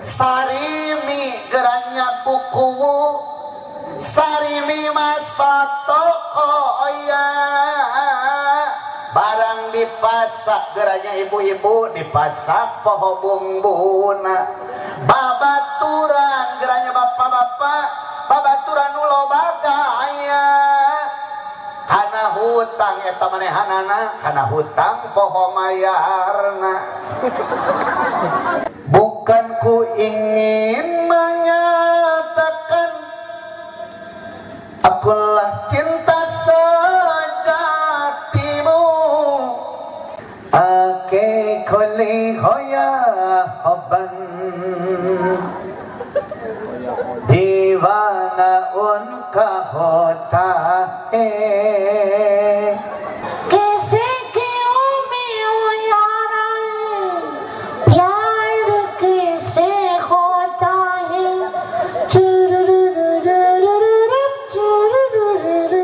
sarimi geranya buku sarimi masa toko ya barang dipasak geranya ibu-ibu dipasak poho bumbuna babaturan geranya bapak-bapak babaturan ulo bagaya kana hutang eta manehanana kana hutang poho mayarna bukan ku ingin menyatakan akulah cinta sejatimu ake kuli hoya hoban दीवाना उनका होता है कैसे क्यों मैं यारा प्यार कैसे होता है चुरुरुरुरुरुरु चुरुरुरुरु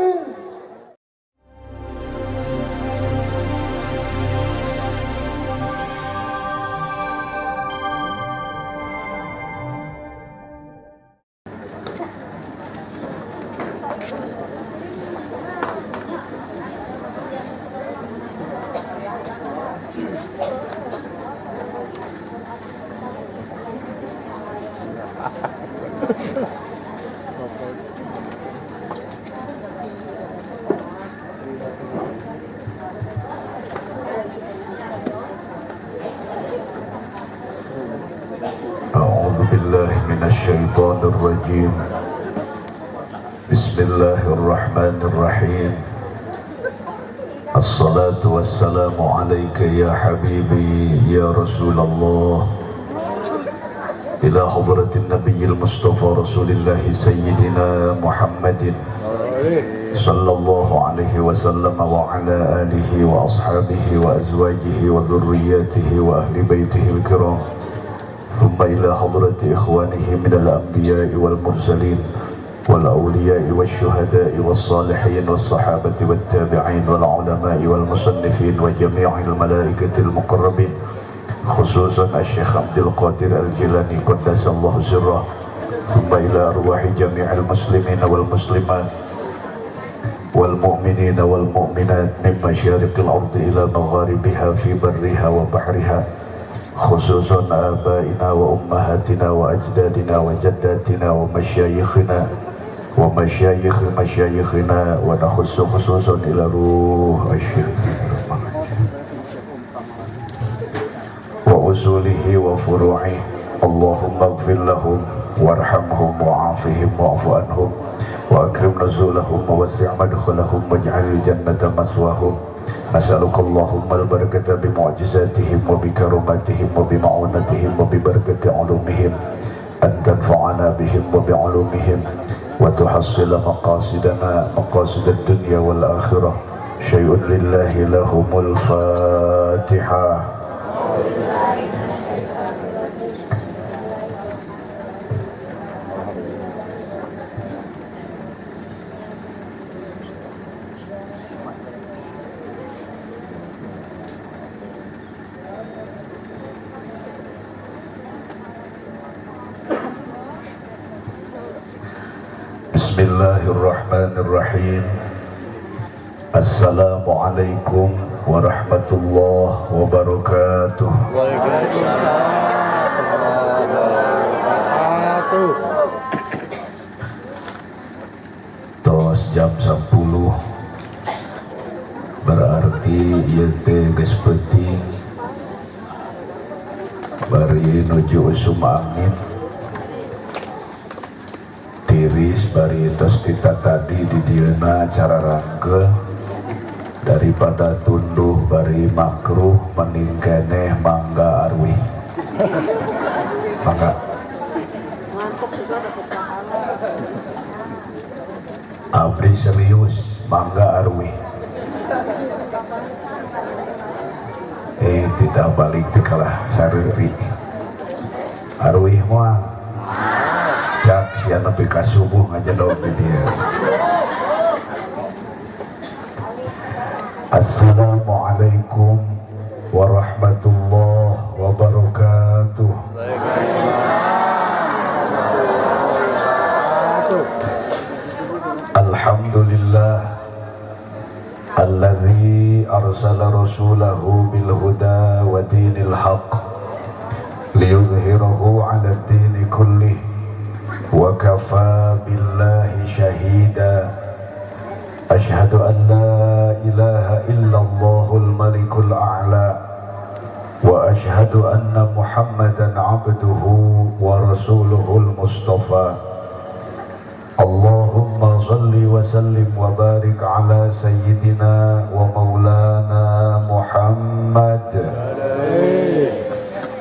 أعوذ بالله من الشيطان الرجيم بسم الله الرحمن الرحيم الصلاة والسلام عليك يا حبيبي يا رسول الله إلى حضرة النبي المصطفى رسول الله سيدنا محمد صلى الله عليه وسلم وعلى آله وأصحابه وأزواجه وذرياته وأهل بيته الكرام ثم إلى حضرة إخوانه من الأنبياء والمرسلين والأولياء والشهداء والصالحين والصحابة والتابعين والعلماء والمصنفين وجميع الملائكة المقربين خصوصا الشيخ عبد القادر الجيلاني قدس الله سره ثم إلى أرواح جميع المسلمين والمسلمات والمؤمنين والمؤمنات من مشارق الأرض إلى مغاربها في برها وبحرها خصوصا آبائنا وأمهاتنا وأجدادنا وجداتنا ومشايخنا ومشايخ مشايخنا ونخص خصوصا إلى روح الشيخ وأصوله وفروعه اللهم اغفر لهم وارحمهم وعافهم واعف عنهم وأكرم نزولهم ووسع مدخلهم واجعل الجنة مثواهم نسألك اللهم البركة بمعجزاتهم وبكراماتهم وبمعونتهم وببركة علومهم أن تنفعنا بهم وبعلومهم وتحصل مقاصدنا مقاصد الدنيا والآخرة شيء لله لهم الفاتحة. Bismillahirrahmanirrahim. Assalamualaikum warahmatullahi wabarakatuh. Tos jam 10 berarti ieu teh geus peuting bari nuju usum angin tiris bari tos tita tadi di dieuna cara rangkeul daripada tunduh bari makruh mending keneh mangga arwi mangga abdi serius mangga arwi tidak balik teh kalah sareuri arwi moal cak sia nepi ka subuh ngajadog di dieu. Assalamualaikum warahmatullahi wabarakatuh. الحمد لله الذي أرسل رسوله بالهدى ودين الحق ليظهره على الدين كله وكفى بالله شهيدا أشهد أن لا إله إلا الله الملك الأعلى وأشهد أن محمدا عبده ورسوله المصطفى اللهم صل وسلم وبارك على سيدنا ومولانا محمد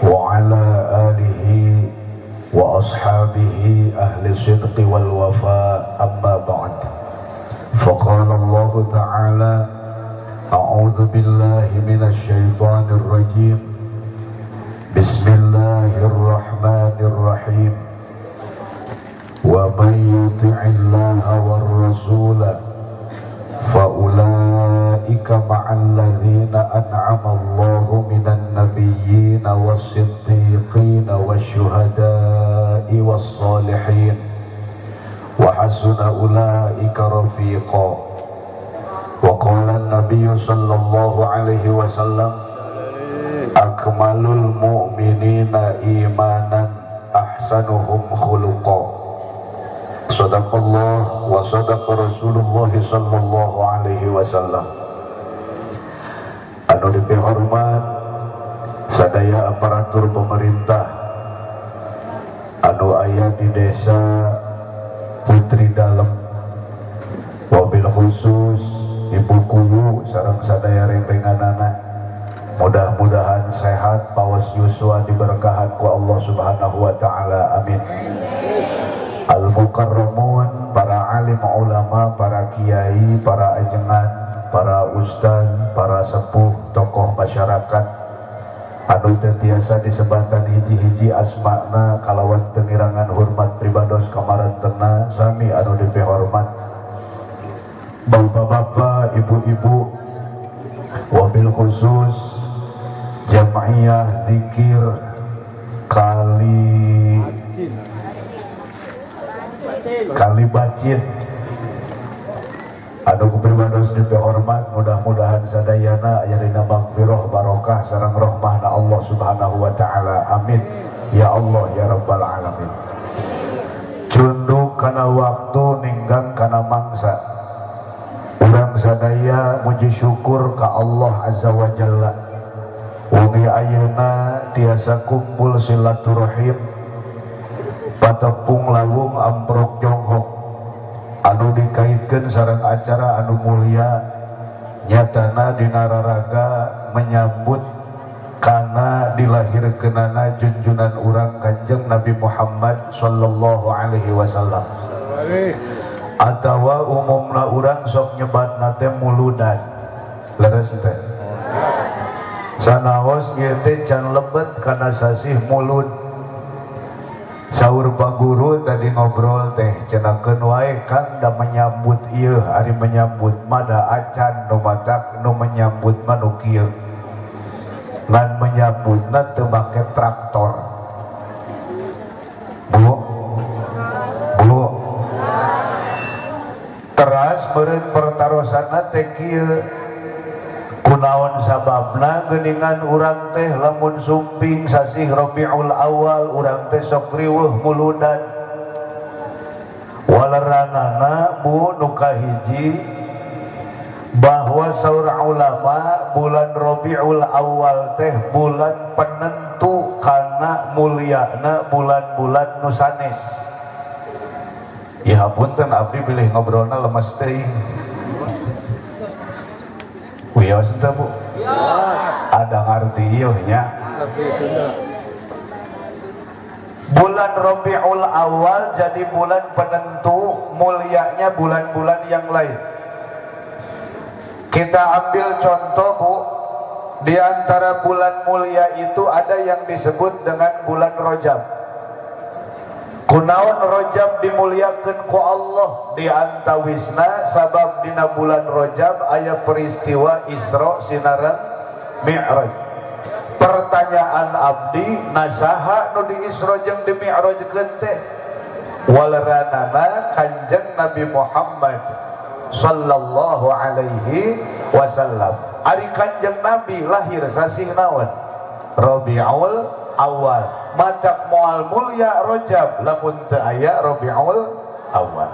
وعلى آله وأصحابه أهل الصدق والوفاء أما بعد فقال الله تعالى أعوذ بالله من الشيطان الرجيم بسم الله الرحمن الرحيم ومن يطع الله والرسول فأولئك مع الذين أنعم الله من النبيين والصديقين والشهداء والصالحين وحسن أولئك رفيقا وقال النبي صلى الله عليه وسلم أكمل المؤمنين إيمانا أحسنهم خلقا صدق الله وصدق رسول الله صلى الله عليه وسلم. Anu dipihormat sadaya aparatur pemerintah anu aya di desa Putri Dalem, wabil khusus Ibu Kuwu sareng sadaya rengrenganana, mudah-mudahan sehat pawas yuswa diberkahan ku Allah Subhanahu wa taala, amin. Al-Mukarramun, para alim ulama, para kiai, para ajengan, para ustaz, para sepuh, tokoh masyarakat anu teu tiasa disebatan hiji-hiji asmana kalawan tengirangan hormat pribados kamarentena sami anu dipihormat bapak-bapak, ibu-ibu, wabil khusus Jamaiyah Zikir Kalibacin anu kupribados dipihormat, mudah-mudahan sadayana aya dina magfirah barokah sareng rahmahna Allah Subhanahu wa taala, amin ya Allah ya rabbal alamin. Cunduk kana waktu ninggang kana mangsa urang sadaya muji syukur ka Allah azza wa jalla wengi ayeuna tiasa kumpul silaturahim patepung lawung amprok jonghok anu dikaitkeun sareng acara anu mulia nyatana dina raraga menyambut kana dilahirkeunana junjunan urang Kanjeng Nabi Muhammad sallallahu alaihi wasallam. Atawa umumna urang sok nyebatna teh muludan. Leres teh. Sanaos ieu teh can lebet kana sasih mulud. Saur Pak Guru tadi ngobrol teh cenah wae kan da menyambut ieu ari menyambut mada acan nu matak nu menyambut manu kieu ngan menyambutna teu make traktor bu teras beureun pertarosana teh kieu kunaon sababna geuningan urang teh lamun sumping sasih Rabiul Awal urang teh sok riweuh muludan waleranana bu nu kahiji bahwa saur ulama bulan Rabiul Awal teh bulan penentu kana mulyana bulan-bulan nu sanes. Ya punten abdi pilih ngobrolna lemes teuing. Wios ente bu? Ada ngarti ieu nya. Bulan Rabiul Awal jadi bulan penentu mulianya bulan-bulan yang lain. Kita ambil contoh bu, di antara bulan mulia itu ada yang disebut dengan bulan Rajab. Kunaon Rajab dimuliakeun ku Allah di antawisna sabab dina bulan Rajab aya peristiwa Isra sinareng Mi'raj. Pertanyaan abdi, nasaha nu di Isra jeung di Mi'rajkeun teh? Waleranana Kanjeng Nabi Muhammad sallallahu alaihi wasallam. Ari Kanjeng Nabi lahir sasih naon? Rabiul Awal. Matak moal mulia Rajab lamun teu aya Rabiul Awal.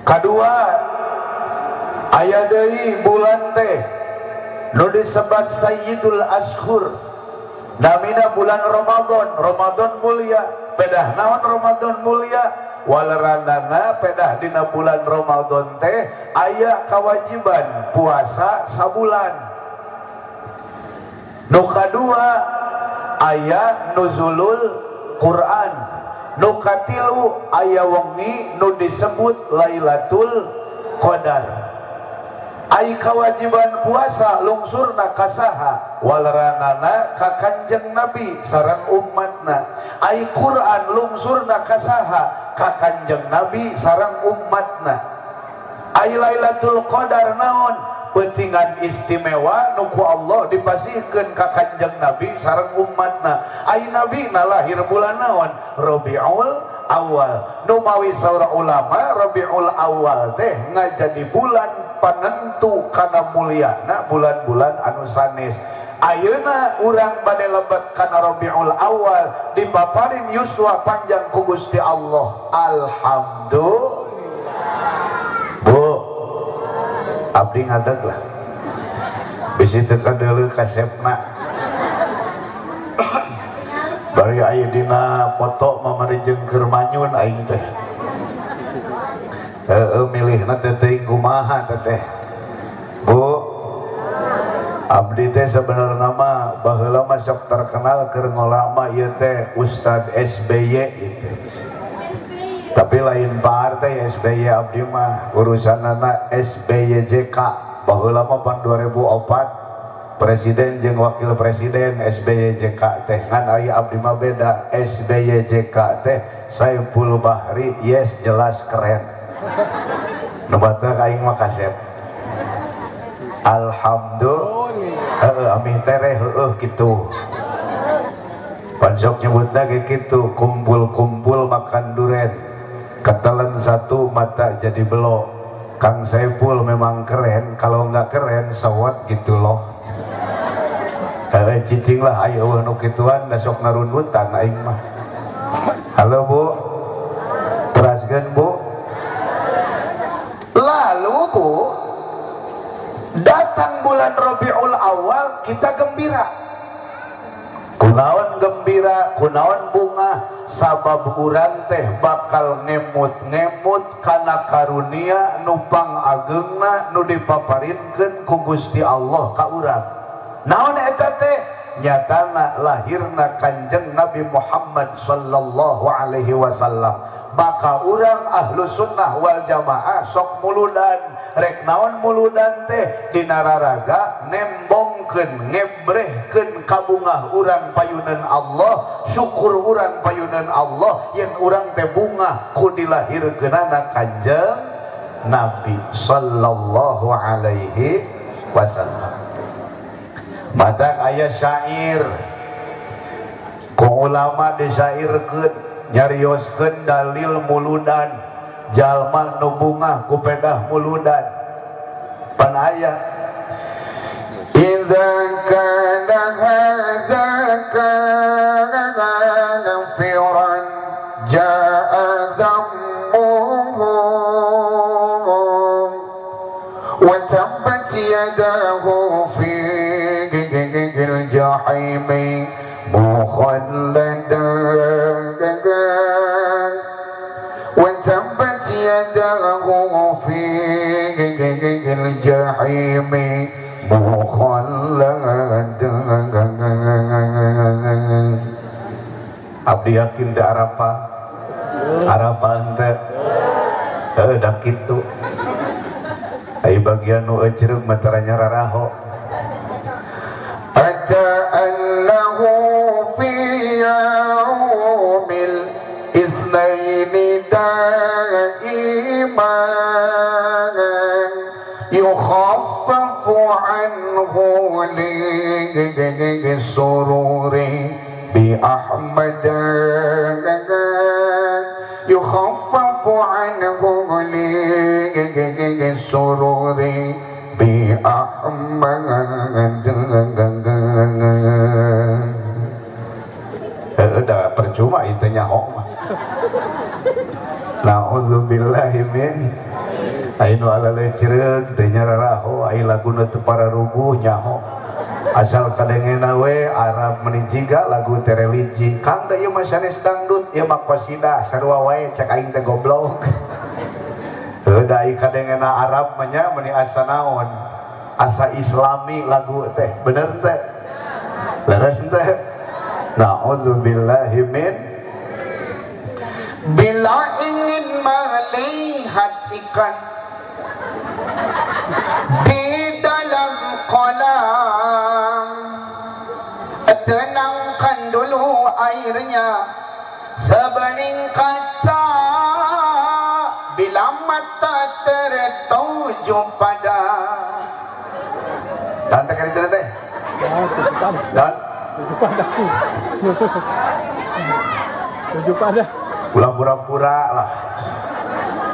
Kadua aya deui bulan teh nu disebat Sayyidul Ashhur. Namina bulan Ramadan. Ramadan mulia. Pedah naon Ramadan mulia? Waleranana pedah dina bulan Ramadan teh aya kewajiban puasa sabulan. Nu kadua aya nuzulul Quran. Nu katilu aya wengi nu disebut Lailatul Qadar. Ai kewajiban puasa lungsurna ka saha? Waleranana ka Kanjeng Nabi sareng ummatna. Ai Quran lungsurna ka saha? Ka Kanjeng Nabi sareng ummatna. Ai Lailatul Qadar naon? Pentingan istimewa nu ku Allah dipasihkeun ka Kanjeng Nabi sareng ummatna. Ai Nabi na lahir bulan naon? Rabiul Awal. Nu mawi saura ulama Rabiul Awal teh ngajadi bulan panentu kana mulyana bulan-bulan anu sanes. Ayeuna urang bade lebet kana Rabiul Awal dipaparin yuswa panjang ku Gusti Allah. Alhamdulillah. Bu, abdi ngadeg lah. Bisi teu kadeuleu kasepna. Bari aya dina foto mamarijeng keur manyun aing teh. Milihna teh teuing kumaha teh. Bu, abdi teh sebenarnya mah baheula mah sok terkenal keur ngolama ieu teh Ustad SBY gitu. Tapi lain paar teh SBY abdi mah urusanana SBYJK. Baheula mah pan 2004 presiden jeung wakil presiden SBYJK teh ngan aya abdi mah beda. SBYJK teh Saiful Bahri, yes jelas keren. Nu batur aing mah kasep. Alhamdulillah. Amih teh kitu. Pansok nyebutna ge kitu, kumpul-kumpul makan duren. Ketelan satu mata jadi belok. Kang Saiful memang keren, kalau nggak keren sawat gitu loh. Cicing lah ayo nu kituan da sok narundutan aing mah. Halo Bu. Teraskeun Bu. Lalu Bu, datang bulan Rabiul Awal kita gembira. Kunaon gembira, kunaon bunga, sabab urang teh bakal ngemut-ngemut kana karunia nupang ageungna nu dipaparinkeun ku Gusti Allah ka urang. Naon eta teh? Nyatana lahirna Kanjeng Nabi Muhammad sallallahu alaihi wasallam. Maka urang ahlu sunnah wal jamaah sok muludan. Rek naon muludan teh? Dina raraga nembongkeun ngebrehkeun kabungah urang payunan Allah, syukur urang payunan Allah yen urang teh bunga ku dilahirkeunana Kanjeng Nabi sallallahu alaihi wasallam. Matak aya syair ku ulama disyairkeun nyarioskeun dalil muludan jalma nu bunga ku pedah muludan pan aya idza kana hadza kafiran jaa dhammuhu wa tabbat yadahu fi الجحيم مخلدا وتبت يداه في الجحيم مخلدا. Abdi yakin teh Arafah teh da kitu. Ai bagian nu ecereug mah taranya raraho. أنه في يوم الاثنين دائما يخفف عنه للسرور بأحمد يخفف عنه sururi bi ahmad. Udah percuma itu nyaho mah. Na'udzubillahi min ainu ala lecreug teu nyararaho ai laguna teu pararuguh nyaho. Asal kadengena we Arab menijiga lagu teh religi. Kang da ieu mah sanes dangdut, ieu mah qasidah sarua wae cek aing teh goblok. Heuh da ai kadengena Arab mah nya meni asa naon? Asa islami lagu teh. Bener teh? Leres teh? Na'udzubillahi min. Bila ingin melihat ikan di dalam kolam, tenangkan dulu airnya sebening kaca. Bila mata tertuju pada Dan teh kan itu teh. Dan tujuh pada ulah pura-pura lah.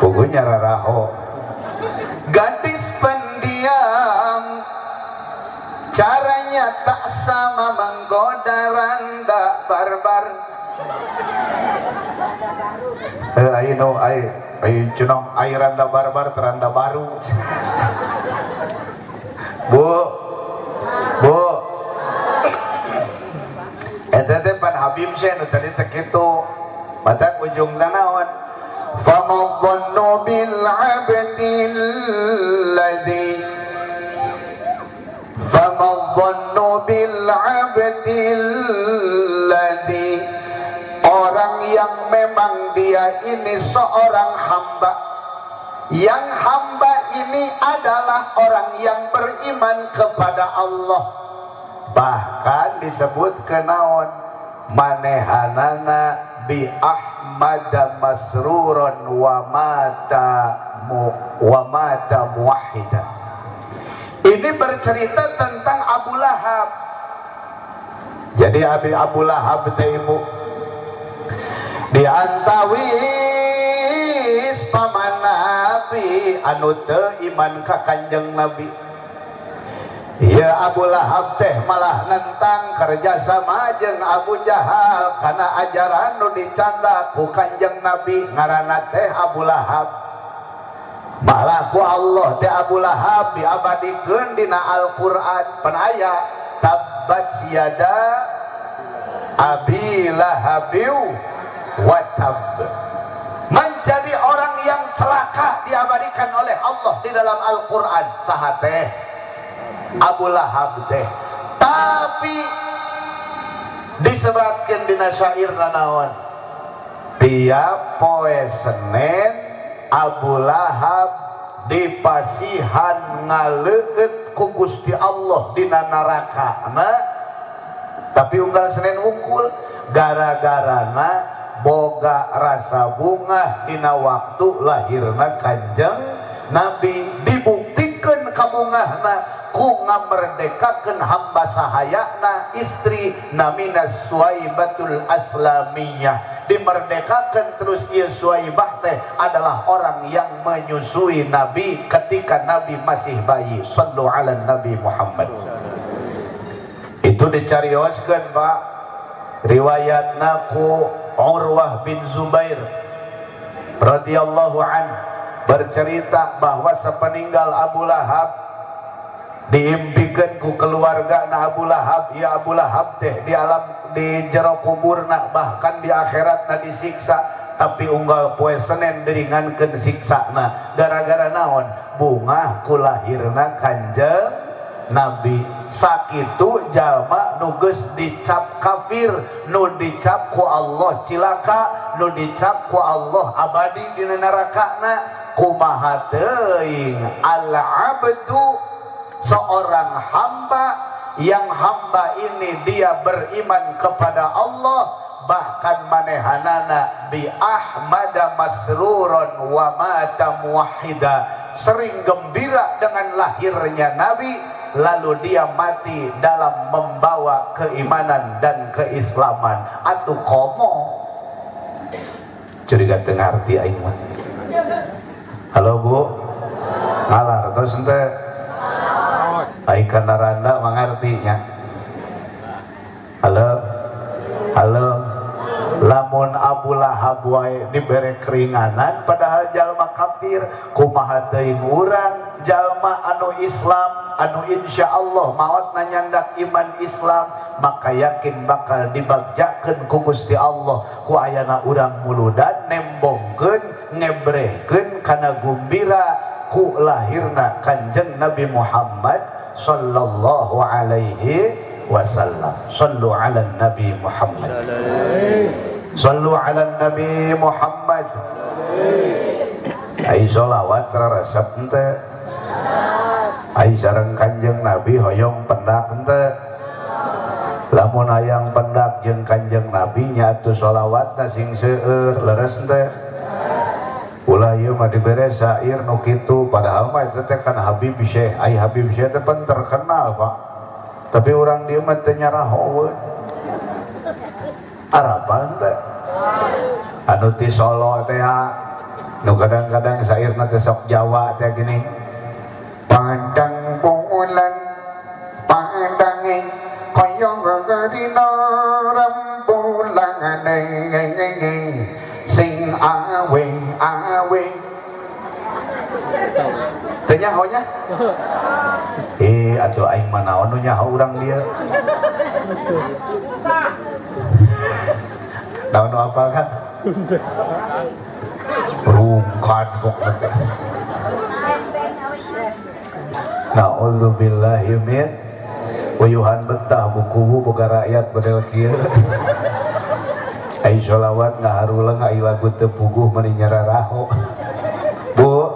Pokoknya raraho. gadis pendiam, caranya tak sama menggoda randa barbar. Ayo cenong air randa barbar teranda baru. Bu eta teh pan Habib Syekh nu tadi teh kitu mata ujungna naon Famadhannu bil abdil ladzi orang yang memang dia ini seorang hamba, yang hamba ini adalah orang yang beriman kepada Allah, bahkan disebut kenaon manehanana bi Ahmad masruron wa mata muwahhidan. ini bercerita tentang Abu Lahab. Jadi Abu Lahab teh ibu diantawis paman Nabi anu teu iman ka Kanjeng Nabi. Ya Abu Lahab teh malah nentang kerjasama jeung Abu Jahal karena ajaran nu dicanda ku Kanjeng Nabi ngaranna teh Abu Lahab. Malah ku Allah teh Abu Lahab diabadikeun dina Al-Qur'an pan aya tabbat siyada Abi Lahabiu wa tab. Menjadi orang yang celaka diabadikan oleh Allah di dalam Al-Qur'an saha teh Abu Lahab teh. Tapi disebutkan dina syairna naon tiap poe Senin Abu Lahab dipasihan ngaleueut ku Gusti Allah dina narakana, tapi unggal Senin hungkul gara-garana boga rasa bunga dina waktu lahirna Kanjeng Nabi, dibuktikan kabungahna ku ngamerdekakeun hamba sahayana istri namina Suwaibatul Aslamiyah, dimerdekakan terus ieu Suwaibah teh adalah orang yang menyusui Nabi ketika Nabi masih bayi. Shallu ala Nabi Muhammad. Itu dicarioskeun Pak riwayatna ku Urwah bin Zubair radhiyallahu an bercerita bahwa sepeninggal Abu Lahab diimpikan ku keluarga na Abu Lahab, ya Abu Lahab teh di alam di jero kuburna bahkan di akhiratna disiksa, tapi unggal poe Senin diringankeun siksana gara-gara naon bunga ku lahirna Kanjeng Nabi. Sakitu jalma nu geus dicap kafir, nu dicap ku Allah cilaka, nu dicap ku Allah abadi dina nerakana. Kumaha teuing al-abdu seorang hamba yang hamba ini dia beriman kepada Allah, bahkan manehanana bi Ahmad masruron wa mata muwahhida, sering gembira dengan lahirnya Nabi lalu dia mati dalam membawa keimanan dan keislaman. Atuh komo curiga teu ngarti aing mah. Halo Bu. Ngartos ente ai kana randa mangartinya. Halo lamun Abu Lahab wae dibere keringanan padahal jalma kafir, kumaha teuing urang jalma anu Islam anu insyaallah maotna nyandak iman Islam, maka yakin bakal dibagjakeun ku Gusti Allah ku ayana urang muludan nembongkeun ngebrehkeun kana gumbira ku lahirna Kanjeng Nabi Muhammad sallallahu alaihi wasallam. Sallu ala Nabi Muhammad. Sallu ala Nabi Muhammad. Ai sholawat resep ente. Ai sareng Kanjeng Nabi hoyong pendak ente. Lamun hayang pendak jeung Kanjeng Nabi nya atuh sholawatna sing seueur leres ente. Ulah ieu mah dibere syair nu kitu padahal mah eta teh kan Habib Syekh. Ai Habib Syekh teh pan terkenal, Pak. Tapi orang dia mah teu nyarahoweun. Arapan teh. Anu ti Solo teh nu kadang-kadang syairna teh sok Jawa teh gini. Pandang bulan pandange kaya gegerina rembulan sing awe teu nyahonya. Atuh aing mah naon nu nyaho urang dia. Naon apa kan? Rungkan kok teh. Na'udzubillahi min uyuhan betah buku boga rakyat model kieu. Ai sholawat ngaharuleung ai lagu teu puguh meni nyararaho. Bu.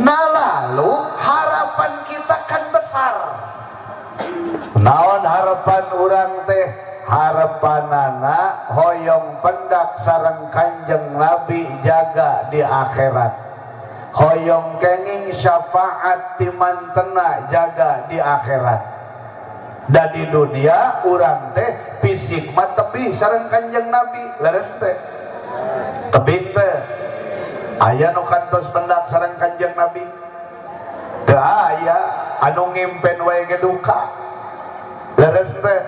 Nah lalu harapan kita kan besar. Naon harapan urang teh? Harapanana hoyong pendak sareng Kanjeng Nabi jaga di akhirat. Hoyong kenging syafaat ti mantena jaga di akhirat. Da di dunia urang teh fisik mah tebih sareng Kanjeng Nabi, leres teh. Tebih teh. Aya nu kantos pendak sareng Kanjeng Nabi. Teu aya anu ngimpen wae ge duka. Leres teh.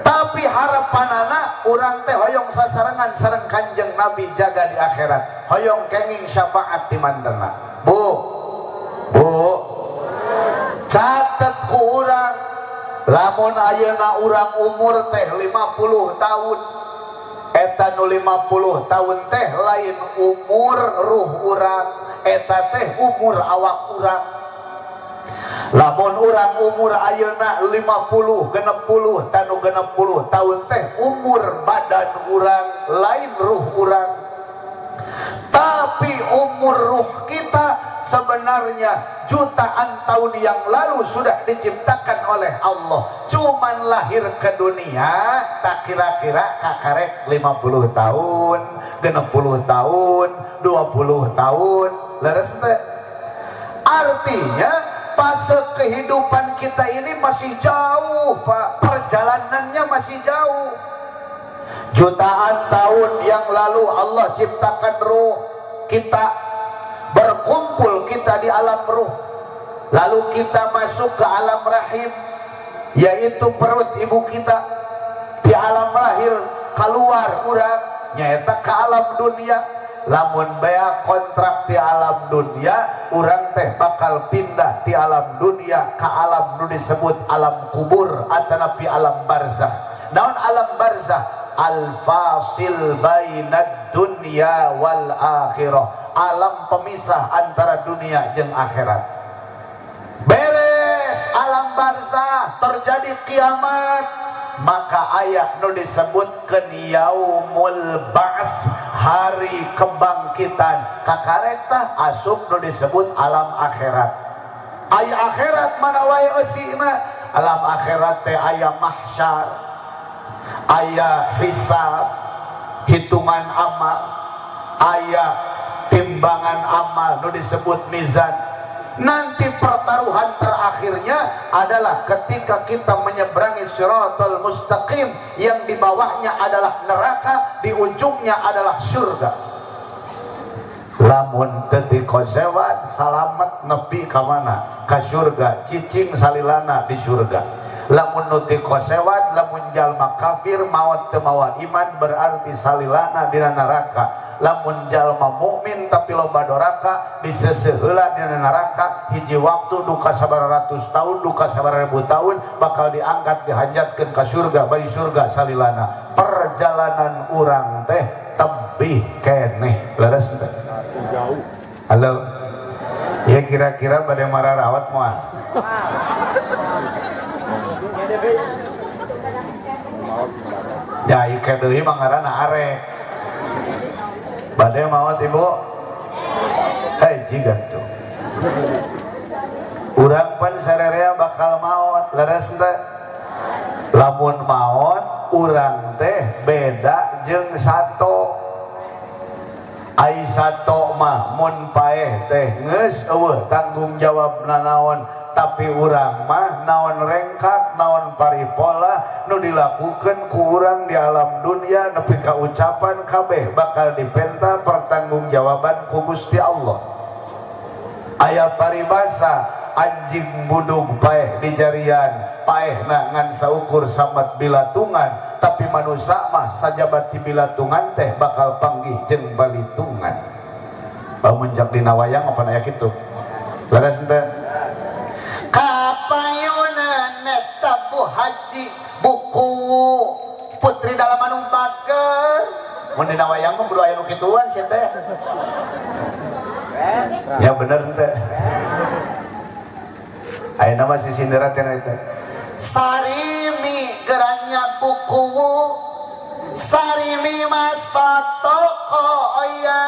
Tapi harapanana urang teh hoyong sasarengan sareng Kanjeng Nabi jaga di akhirat. Hoyong kenging syafaat di mantena. Bu. Catet ku urang lamun ayeuna urang umur teh 50 tahun. Eta nu 50 tahun teh lain umur ruh urang, eta teh umur awak urang. Lamun urang umur ayeuna 50 60 tanu 60 tahun teh umur badan urang lain ruh urang. Tapi umur ruh kita sebenarnya jutaan tahun yang lalu sudah diciptakan oleh Allah. Cuman lahir ke dunia tak kira-kira kakarek 50 tahun, 60 tahun, 20 tahun. Leres teh. Artinya fase kehidupan kita ini masih jauh, Pak. Perjalanannya masih jauh. Jutaan tahun yang lalu Allah ciptakan ruh kita, berkumpul kita di alam ruh, lalu kita masuk ke alam rahim, yaitu perut ibu kita. Di alam lahir keluar urang nyaeta ke alam dunia. Lamun bea kontrak di alam dunia, urang teh bakal pindah di alam dunia ke alam nu disebut alam kubur atanapi alam barzakh. Naon alam barzakh? Al-fasil bainad dunya wal akhirah, alam pemisah antara dunia jeung akhirat. Beres alam barzakh, terjadi kiamat, maka ayat nu disebutkeun yaumul ba'ts, hari kebangkitan. Kakareta asup nu disebut alam akhirat. Ay akhirat mana wae eusina? Alam akhirat teh aya mahsyar, aya hisab, hitungan amal, aya timbangan amal nu disebut mizan. Nanti pertaruhan terakhirnya adalah ketika kita menyeberangi Shiratal Mustaqim, yang di bawahnya adalah neraka, di ujungnya adalah surga. lamun teu dikosewan salamet nepi ka mana? Ka surga, cicing salilana di surga. Lamun nu dikosewan lamun jalma kafir maot teu mawa iman berarti salilana dina neraka. Lamun jalma mukmin tapi loba doraka diseseuheula dina neraka hiji waktu duka sabaratus tahun duka sabaratus tahun bakal diangkat dihanjatkeun ka surga bari surga salilana. Perjalanan urang teh tebih keneh leres teh. Jauh. Halo. Ya kira-kira bade mararawat moal. Ya ike deui mah ngaranna arek. Bade maot Ibu? Jigan tuh. Urang pan sarerea bakal maot, leres teh. Lamun maot urang teh beda jeung sato. Ai sato mah mun paeh teh geus eueuh tanggung jawabna naon, tapi urang mah naon rengkak naon paripola nu dilakukeun ku urang di alam dunia nepi ka ucapan kabeh bakal dipenta pertanggungjawaban ku Gusti Allah. Aya paribasa anjing budug paeh di jarian paehna ngan saukur samet bilatungan, tapi manusia mah sajabat di bilatungan teh bakal panggih jeung balitungan. Pamunjak dina wayang apa aya kitu? Leres teh. Kapayuna neta Bu Haji buku putri dalam anu bager. Mun dina wayang mah kudu aya nu kituan sia teh. Ya bener teh. Ayeuna mah sisinderat teh. Sarimi geranya buku sarimi masato koya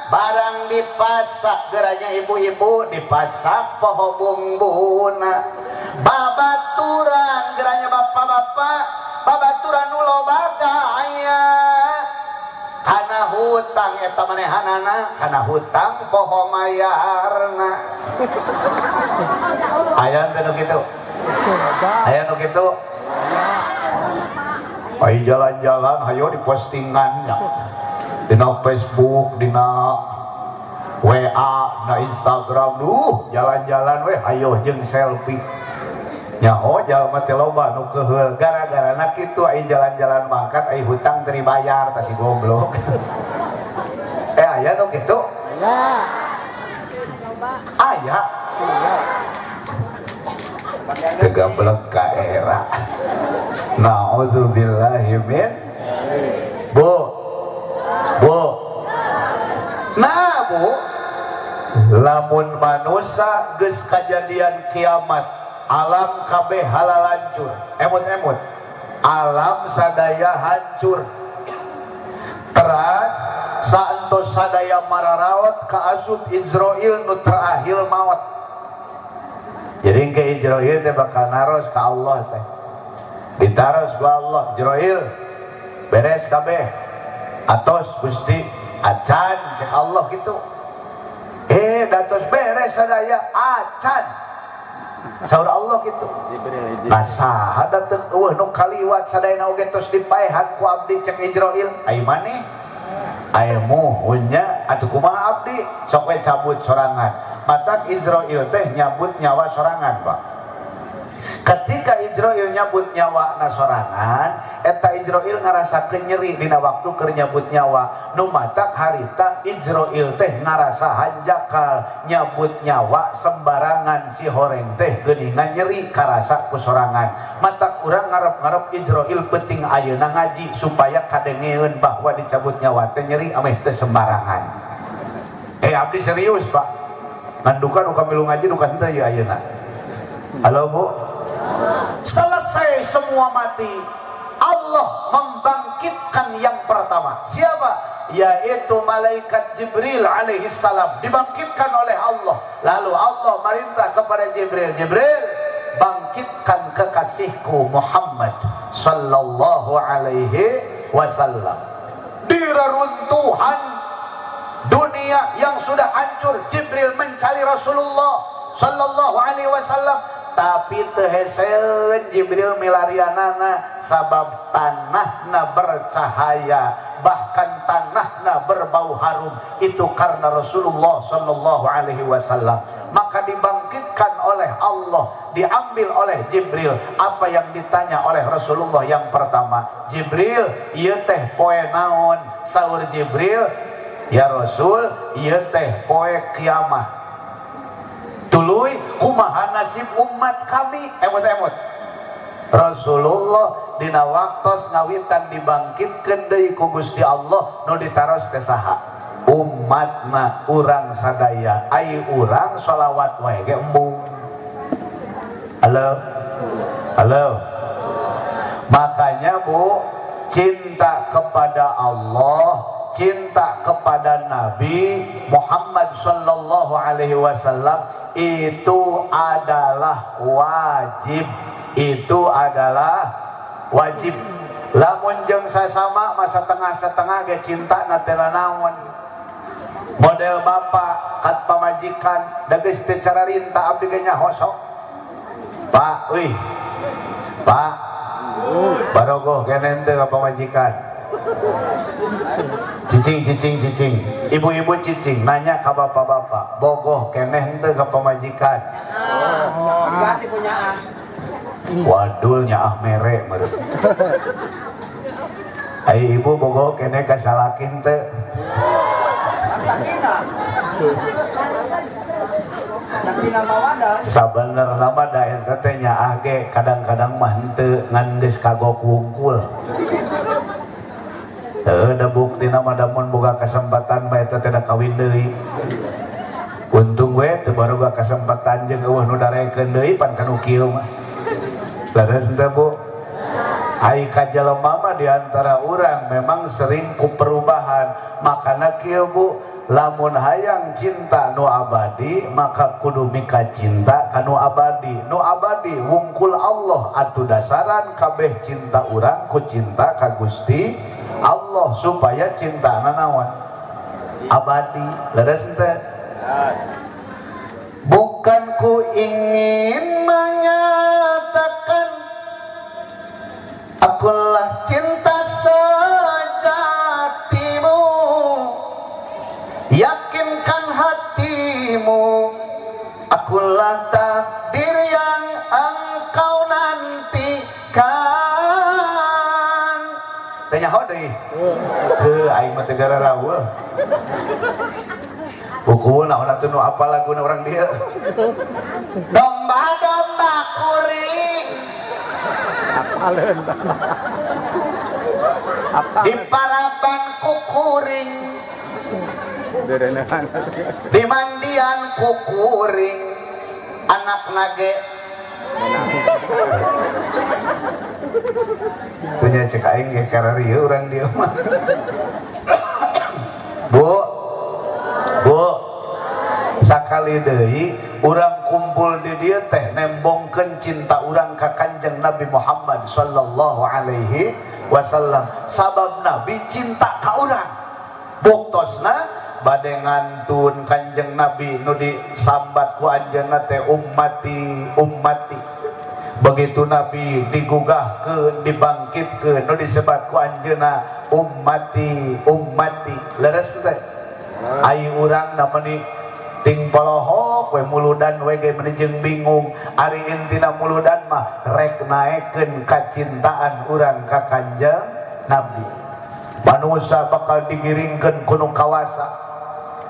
barang dipasak geranya ibu-ibu dipasak poho bumbuna babaturan geranya bapak-bapak babaturan nu loba gaya kana hutang eta manehanana kana hutang poho mayarna. Aya teh nu kitu. Aya nu kitu. Ai jalan-jalan hayo di postingannya. Dina Facebook, dina WA, dina Instagram, jalan-jalan we hayo jeung selfie. Nyaho jalma teh loba nu keheul gara-garana kitu ai jalan-jalan mangkat ai hutang teu dibayar tah si goblok. Aya nu kitu? Aya. Tegablek ka era. Nauzubillahi min. Bu. Nah, Bu. Lamun manusia geus kajadian kiamat, alam kabeh halal hancur. Emut-emut. Alam sadaya hancur. Teras saentos sadaya mararawat ka asup Izrail nu terakhir maut. Jadi ke Izrail teh bakal naros ka Allah teh. Ditaros ku Allah, Izrail beres kabeh. Atos Gusti acan cek Allah gitu. Datos beres sadaya acan. Saur Allah gitu. Nah saha da teu eueuh nu kaliwat sadayana oge tos dipaehan ku abdi cek Izrail. Ai maneh? Ai muhunnya atuh kumaha abdi? Sok we cabut sorangan. Matak Izrail teh nyabut nyawa sorangan, Pak. Ketika Izrail nyabut nyawa na sorangan, eta Izrail ngarasakeun nyeri dina waktu keur nyabut nyawa. Nu matak harita Izrail teh ngarasa hanjakal nyabut nyawa sembarangan si horeng teh geuningan nyeri karasa ku sorangan. Matak urang ngarep-ngarep Izrail penting ayeuna ngaji supaya kadengeun bahwa dicabut nyawa teh nyeri ameh teu sembarangan. Abdi serius, Pak. Ngan duka milu ngaji duka henteu ya ayeuna. Halo, Bu. Selesai semua mati, Allah membangkitkan yang pertama. Siapa? Yaitu malaikat Jibril alaihi salam dibangkitkan oleh Allah. Lalu Allah merintah kepada Jibril, Jibril, bangkitkan kekasihku Muhammad sallallahu alaihi wasallam. Di reruntuhan dunia yang sudah hancur, Jibril mencari Rasulullah sallallahu alaihi wasallam. tapi teu heseueun Jibril milarianana sabab tanahna bercahaya, bahkan tanahna berbau harum, itu karena Rasulullah sallallahu alaihi wasallam. Maka dibangkitkan oleh Allah, diambil oleh Jibril. Apa yang ditanya oleh Rasulullah yang pertama, Jibril, ieu teh poe naon? Saur Jibril, ya Rasul, ieu teh poe kiamat. Tuluy kumaha nasib umat kami? Emot-emot. Rasulullah dina waktos ngawitan dibangkitkeun deui ku Gusti Allah nu ditaros teh saha? Umatna urang sadaya, ai urang sholawat wae ge embung. Halo. Halo. Makanya Bu, cinta kepada Allah, cinta kepada Nabi Muhammad sallallahu alaihi wasallam itu adalah wajib. Itu adalah wajib. Lamun jeung sasama masa tengah-setengah ge cinta na teh naon. Model bapak kat pamajikan da geus teu cara rinta abdi ge nyahosok. Pak, euy. Pak. Barogoh kene teh ka pamajikan. Cicing. Ibu-ibu cicing nanya ka bapak-bapak, bogoh keneh teu ka pamajikan. Ganti punya Wadul nyaah mere meureun. Ai ibu bogoh keneh ka salakin teu. Sakina mawanda. Sabenerna mah da eta teh nyaah ge kadang-kadang mah henteu ngan geus kagok wungkul. Teu da buktina mah damun boga kasempatan mah eta teh da kawin deui. Untung we teu baruga kasempatan jeung eueuh nu darekeun deui pan kanu kieu mah. Leres henteu Bu? Ai ka jelema mah di antara urang memang sering ku perubahan. Makana kieu Bu, lamun hayang cinta nu abadi maka kudu mika cinta kanu abadi. Nu abadi wungkul Allah atuh dasaran kabeh cinta urang ku cinta ka Gusti Allah supaya cintana naon? Abadi. Leres henteu? Bukan ku ingin menyatakan akulah cinta sejatimu, yakinkan hatimu, akulah takdir yang engkau nantikan. Tanya ho deui. Heuh aing mah teu gara rawuh. Buku naon atuh nu apal laguna urang dieu. Domba-domba kuring. Apaleun. Di paraban kukuring. Derenahan. Di mandian kukuring. Anak nage. Punya cek aing ge kararieu urang dieu mah. Bu, sakali deui urang kumpul di dieu teh nembongkeun cinta urang ka Kanjeng Nabi Muhammad sallallahu alaihi wasallam. Sabab Nabi cinta ka urang. Buktosna bade ngantun Kanjeng Nabi nu disambat ku anjeunna teh ummati. Begitu Nabi digugahkeun, dibangkitkeun nu disebat ku anjeunna ummati. Leres teh? Ai urang namanya ting polohok we muludan we ge meunjeun bingung. Ari intina muludan mah rek naekeun kacintaan urang ka Kanjeng Nabi. Manusia bakal digiringkeun ku nu kawasa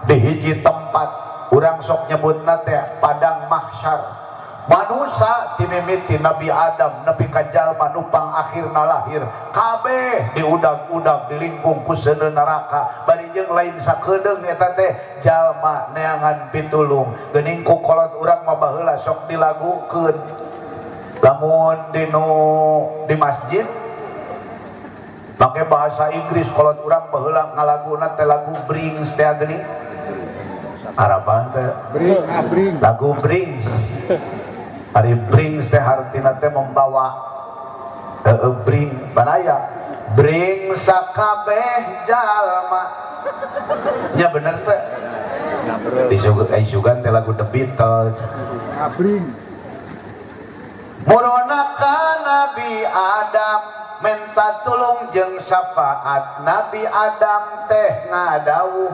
di hiji tempat urang sok nyebutna teh padang mahsyar. Manusia dimimiti Nabi Adam nepi ka jalma nu pang akhirna lahir kabeh diudag-udag dilingkung ku seuneu neraka. Bari jeung lain sakedeung eta teh jalma neangan pitulung geuning ku kolot urang mah baheula sok dilagukeun. Lamun di masjid make bahasa Inggris kolot urang baheula ngalaguna teh lagu Brings teh geuning. Harapan teh lagu Brings. Hari brings teh hartina teh membawa bring banaya bring sakabeh jalma nya bener teh disugan teh lagu The Beatles Muronaka Nabi Adam minta tulung jeung syafaat. Nabi Adam teh ngadawuh,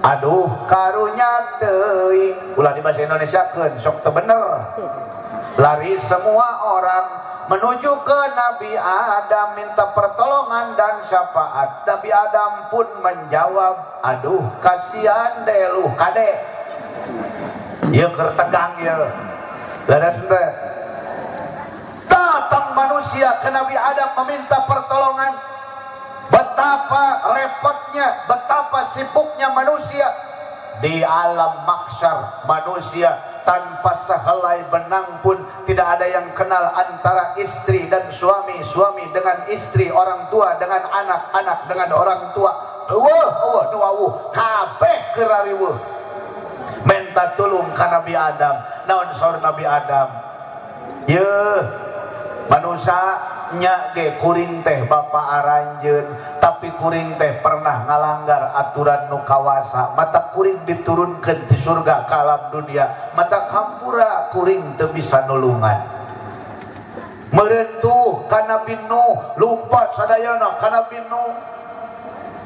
aduh karunya teuing. Ulah di bahasa Indonesiakeun sok teu bener. Lari semua orang menuju ke Nabi Adam minta pertolongan dan syafaat. Nabi Adam pun menjawab, aduh kasihan deh lu kade. Ieu keur tegang ieu. Laras teh. Datang manusia ke Nabi Adam meminta pertolongan. Betapa repotnya, betapa sibuknya manusia di alam mahsyar. Manusia tanpa sehelai benang pun tidak ada yang kenal antara istri dan suami, suami dengan istri, orang tua dengan anak, anak dengan orang tua. Kabeh kerariweuh minta tulung ka Nabi Adam. Naon saur Nabi Adam? Manusia nya ge kuring teh bapa aranjeun, tapi kuring teh pernah ngalanggar aturan nu kawasa. Mata kuring diturunkeun di surga ka alam dunia, mata hampura kuring teu bisa nulungan. Meureun tuh ka Nabi Nuh, lumpat sadayana ka Nabi Nuh.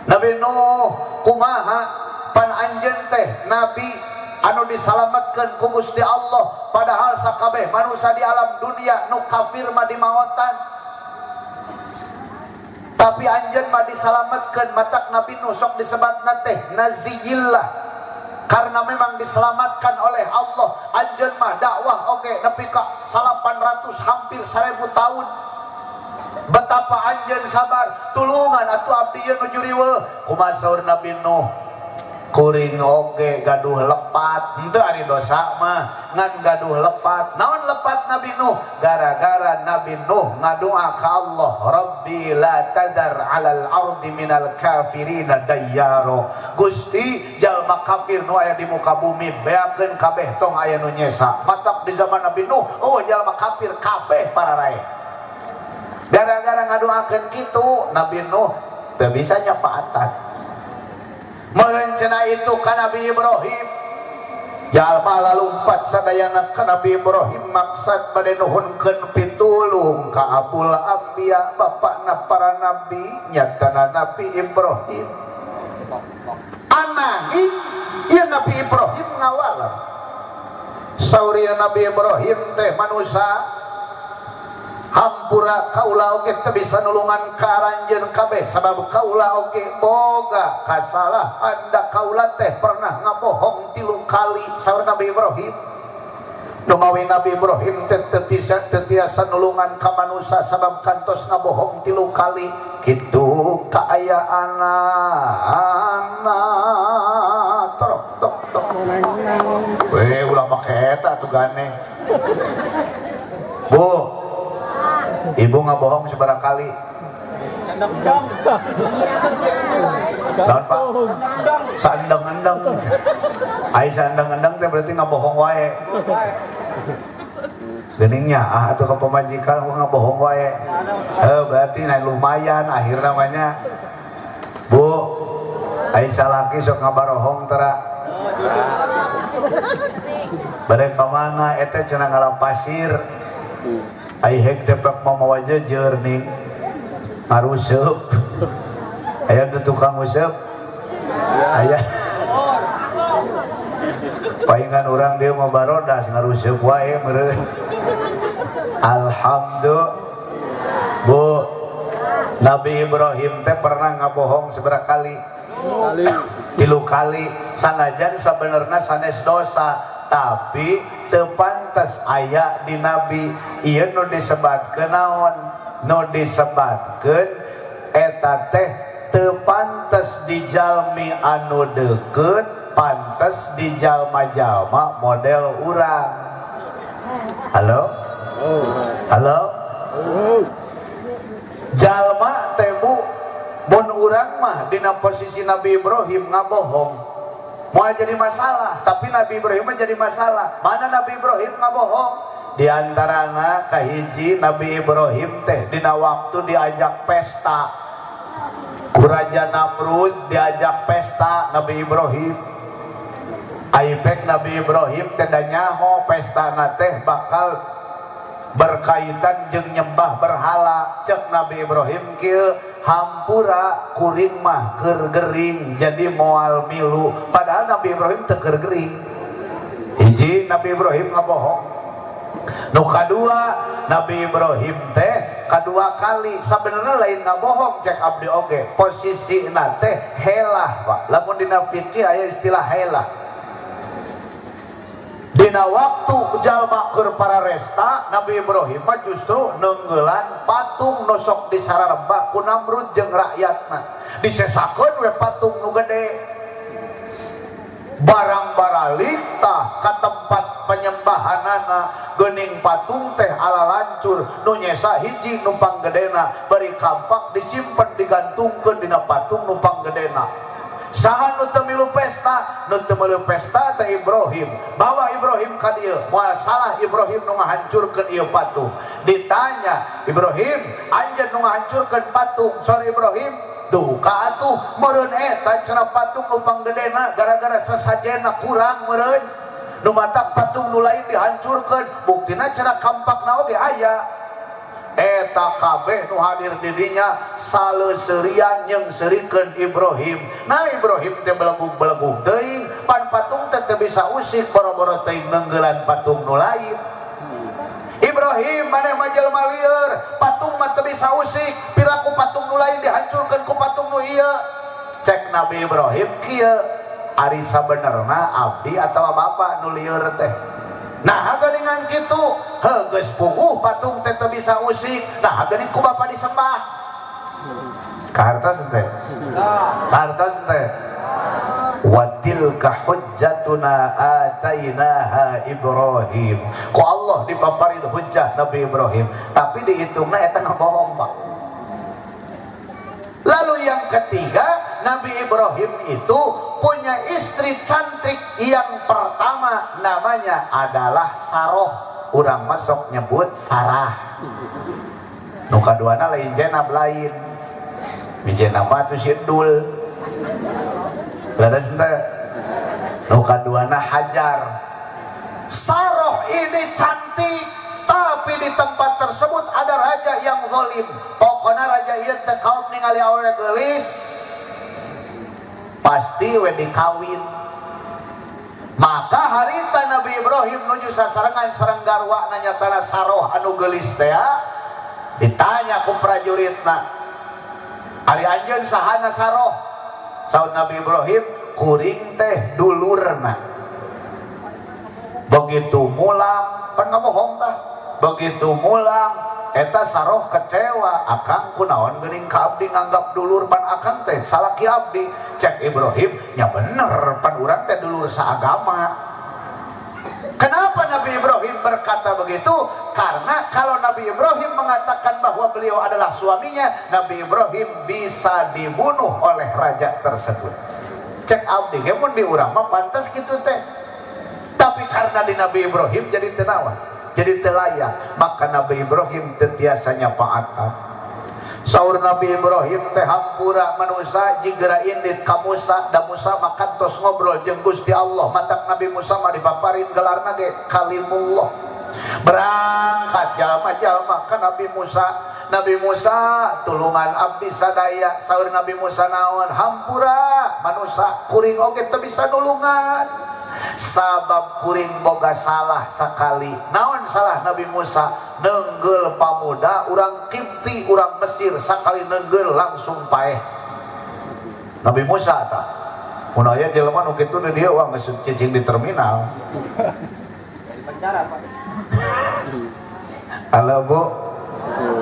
Nabi Nuh kumaha pan anjeun teh nabi anu disalametkeun ku Gusti Allah, padahal sakabeh manusia di alam dunia nu kafir mah dimaotan, tapi anjeun mah disalametkeun. Matak Nabi Nuh sok disebatna teh naziyillah, karena memang diselamatkan oleh Allah. Anjeun mah dakwah oge nepi ka 800 hampir 1000 tahun. Betapa anjeun sabar, tulungan atuh abdi ieu nu juriweuh. Kumaha saur Nabi Nuh? Kuring oge gaduh lepat, henteu ari dosa mah ngan gaduh lepat. Naon lepat Nabi Nuh? Gara-gara Nabi Nuh ngadoa ka Allah, Rabbi la tadar 'alal ardi minal kafirina dayyaro. Gusti, jalma kafir nu aya di muka bumi beakeun kabeh tong aya nu nyesa. Matak di zaman Nabi Nuh, jalma kafir kabeh pararae. Gara-gara ngadoakeun kitu, Nabi Nuh teu bisa nyapaatan. Merencana itu ka Nabi Ibrahim, jalma lalumpat sadayana ka Nabi Ibrahim maksad bade nuhunkeun pitulung ka Abul Anbiya, bapana para nabi, nyatana Nabi Ibrahim. Ananging ieu Nabi Ibrahim ngawalam. Saurieu Nabi Ibrahim teh manusia hampura kaula oge teu bisa nulungan ka aranjeun kabeh, sabab kaula oge boga kasalahan da kaula teh pernah ngabohong 3 kali. Saur Nabi Ibrahim, dumawi Nabi Ibrahim teh teu tiasa nulungan ka manusia sabab kantos ngabohong 3 kali. Kitu kaayaanna tok tok tok. Ulah make eta atuh gane. Bu, ibu ngabohong seberapa kali? Naon Pak? Sandeng-endeng. Ai sandeng-endeng teh berarti ngabohong wae. Geningnya atuh ka pamajikan ngabohong wae. Berarti lumayan akhir namanya. Bu, ai salaki sok ngabarohong tara. Bade ka mana eta cenah ngalam pasir. Ai hek tepek mama wajah jernih ngaruseup. Aya nu tukang useup. Aya. Paingan urang dia mah barodas ngaruseup wae meureun. Alhamdulillah. Bu, Nabi Ibrahim teh pernah ngabohong seberapa kali? 3 kali. Sanajan sabenerna sanes dosa, tapi teu pantes aya di Nabi. Ieu nu disebatkeun naon? Nu disebatkeun eta teh teu pantes di jalmi anu deukeut, pantes di jalma-jalma model urang. Halo? Halo? Jalma teh Bu, mun urang mah dina posisi Nabi Ibrahim ngabohong mau jadi masalah, tapi Nabi Ibrahim mah jadi masalah. Mana Nabi Ibrahim ngabohong? Di antarana kahiji Nabi Ibrahim teh dina waktu diajak pesta ku Raja Namrud, diajak pesta Nabi Ibrahim. Aibek Nabi Ibrahim teh da nyaho pestana teh bakal berkaitan jeung nyembah berhala. Cek Nabi Ibrahim kieu hampura kuring mah keur gering jadi moal milu, padahal Nabi Ibrahim teu keur gering. Hiji Nabi Ibrahim ngabohong. Nu kadua Nabi Ibrahim teh kadua kali sabenerna lain ngabohong cek abdi oge, posisina teh helah Pak. Lamun dina fikih aya istilah helah. Dina waktu jalma keur pararesta Nabi Ibrahim mah justru neunggelan patung nu sok disararembah ku Namrud jeung rakyatna. Disesakeun we patung nu gede. Barang baralik tah ka tempat penyembahanana geuning patung teh ala lancur nu nyesa hiji nu panggedena bari kampak disimpen digantungkeun dina patung nu panggedena. Saha nu teu milu pesta? Nu teu milu pesta teh Ibrahim. Bawa Ibrahim ka dieu, moal salah Ibrahim nu ngahancurkeun ieu patung. Ditanya, Ibrahim, anjeun nu ngahancurkeun patung, sorry Ibrahim, duh ka atuh meureun eta cenah patung nu panggedena gara-gara sasajena kurang meureun. Nu matak patung nu lain dihancurkeun, buktina cenah kampakna oge aya. Eta kabeh nu hadir di dinya saleuseurian nyeungseurikeun Ibrahim. Nah Ibrahim teh belegug-belegug teuing, pan patung teh teu bisa usik boro-boro teuing neunggelan patung nu lain. Ibrahim maneh mah jelema lieur, patung mah teu bisa usik, piraku patung nu lain dihancurkeun ku patung nu ieu. Cek Nabi Ibrahim kieu, ari sabenerna abdi atawa bapa nu lieur teh. Nah geuningan kitu geus puguh patung teh teu bisa usik, nah geuning ku bapa disembah. Kahartos teh. Kahartos teh. Wa tilka hujjatuna atainaha Ibrahim. Ku Allah dipaparin hujjah Nabi Ibrahim, tapi dihitungna eta ngabohong, Pak. Lalu yang ketiga, Nabi Ibrahim itu punya istri cantik. Yang pertama namanya adalah Saroh. Urang masuk nyebut Sarah. Nu kaduana lain Jenab lain. Jenab atuh Sidul. Leres teh. Nu kaduana Hajar. Saroh ini cantik, tapi di tempat tersebut ada raja yang zalim. Pokoknya raja ieu teh kaum ningali awewe geulis pasti we dikawin. Maka harita Nabi Ibrahim nuju sasarengan sareng garwa nyatana Saroh anu geulis teh ditanya ku prajuritna, ari anjeun sahana Saroh? Saud Nabi Ibrahim, kuring teh dulurna. Begitu mulang, pan ngabohong tah. Begitu mulang eta Saroh kecewa, akang kunaon geuning ka abdi nganggap dulur pan akang teh salaki abdi. Cek Ibrahim, nya bener pan urang teh dulur saagama. Kenapa Nabi Ibrahim berkata begitu? Karena kalau Nabi Ibrahim mengatakan bahwa beliau adalah suaminya, Nabi Ibrahim bisa dibunuh oleh raja tersebut. Cek abdi ge mun di urang mah pantes kitu teh. Tapi karena di Nabi Ibrahim jadi tenawan, jadi telayak, maka Nabi Ibrahim tetiasanya paatan. Saur Nabi Ibrahim teh hampura manusia jigera indit ka Musa, da Musa makan tos ngobrol jeung Gusti Allah. Matak Nabi Musa mah dipaparin gelarna ge Kalimullah. Berangkat jalma-jalma ka Nabi Musa. Nabi Musa tulungan abdi sadaya. Saur Nabi Musa naon? Hampura manusia kuring oge teu bisa nulungan. Sabab kuring boga salah sakali. Naon salah Nabi Musa? Neunggel pamuda urang Kipti, urang Mesir sakali neunggel langsung paeh. Nabi Musa tah. Mun aya jelema nu kitu di dieu geus cicing di terminal. Penjara, Pak. Halo Bu.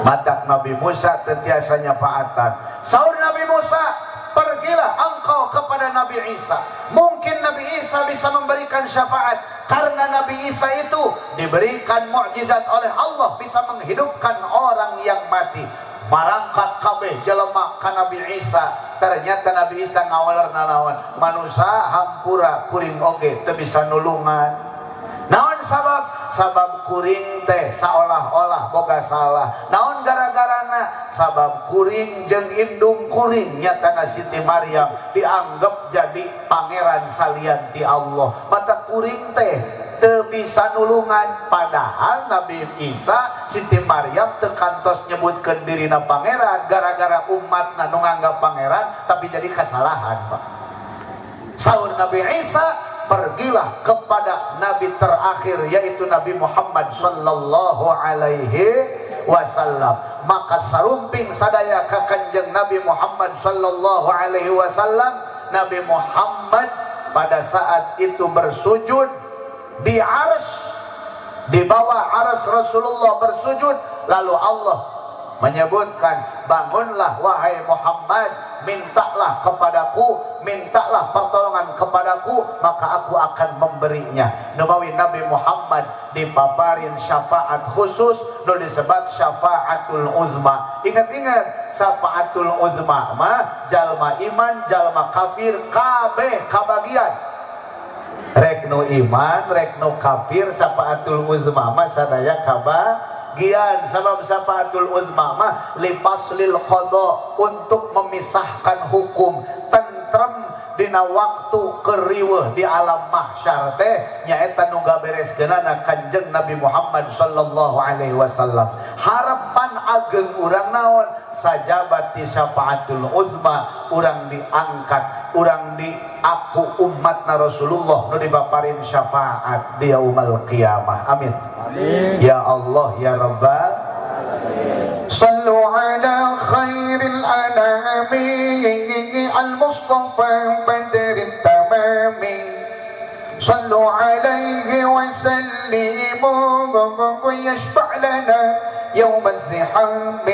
Matak Nabi Musa tetiasanya paatan. Saur Nabi Musa, pergilah engkau kepada Nabi Isa. Mungkin Nabi Isa bisa memberikan syafaat, karena Nabi Isa itu diberikan mukjizat oleh Allah, bisa menghidupkan orang yang mati. Marangkat kabeh jelema ka Nabi Isa. Ternyata Nabi Isa ngawalerna naon? Manusia hampura kuring oge teu bisa nulungan. Naon sabab? Sabab kuring teh seolah-olah boga salah. Naon gara-garana? Sabab kuring jeung indung kuring nyatana Siti Maryam dianggap jadi pangeran salian ti Allah. Mata kuring teh teu bisa nulungan. Padahal Nabi Isa Siti Maryam teu kantos nyebutkeun dirina pangeran gara-gara umatna nu nganggap pangeran tapi jadi kesalahan Pak. Saur Nabi Isa, pergilah kepada Nabi terakhir yaitu Nabi Muhammad sallallahu alaihi wasallam. Maka sarumping sadaya ka Kanjeng Nabi Muhammad sallallahu alaihi wasallam. Nabi Muhammad pada saat itu bersujud di arsy, di bawah arsy Rasulullah bersujud. Lalu Allah menyebutkan, bangunlah wahai Muhammad, mintalah kepadaku, mintalah pertolongan kepadaku, maka aku akan memberinya. Numawi Nabi Muhammad dipaparin syafaat khusus nu disebut syafaatul uzma. Ingat-ingat, syafaatul uzma mah jalma iman jalma kafir kabeh kabagian. Rek nu iman rek nu kafir syafaatul uzma mah sadaya kabagian. Sabab syafaatul uzma mah lipaslil qada, untuk memisahkan hukum, tentrem dina waktu keriweuh di alam mahsyar teh nyaeta nu gabereskeunana Kanjeng Nabi Muhammad sallallahu alaihi wasallam. Harapan ageng urang naon? Sajabati syafaatul uzma, urang diangkat, urang diaku umatna Rasulullah nu dipaparin syafaat di yaumul qiyamah. Amin. Amin. Ya Allah ya Rabbal صلوا على خير الأنام المصطفى بدر التمام صلوا عليه وسلموا ويشفع لنا يوم الزحام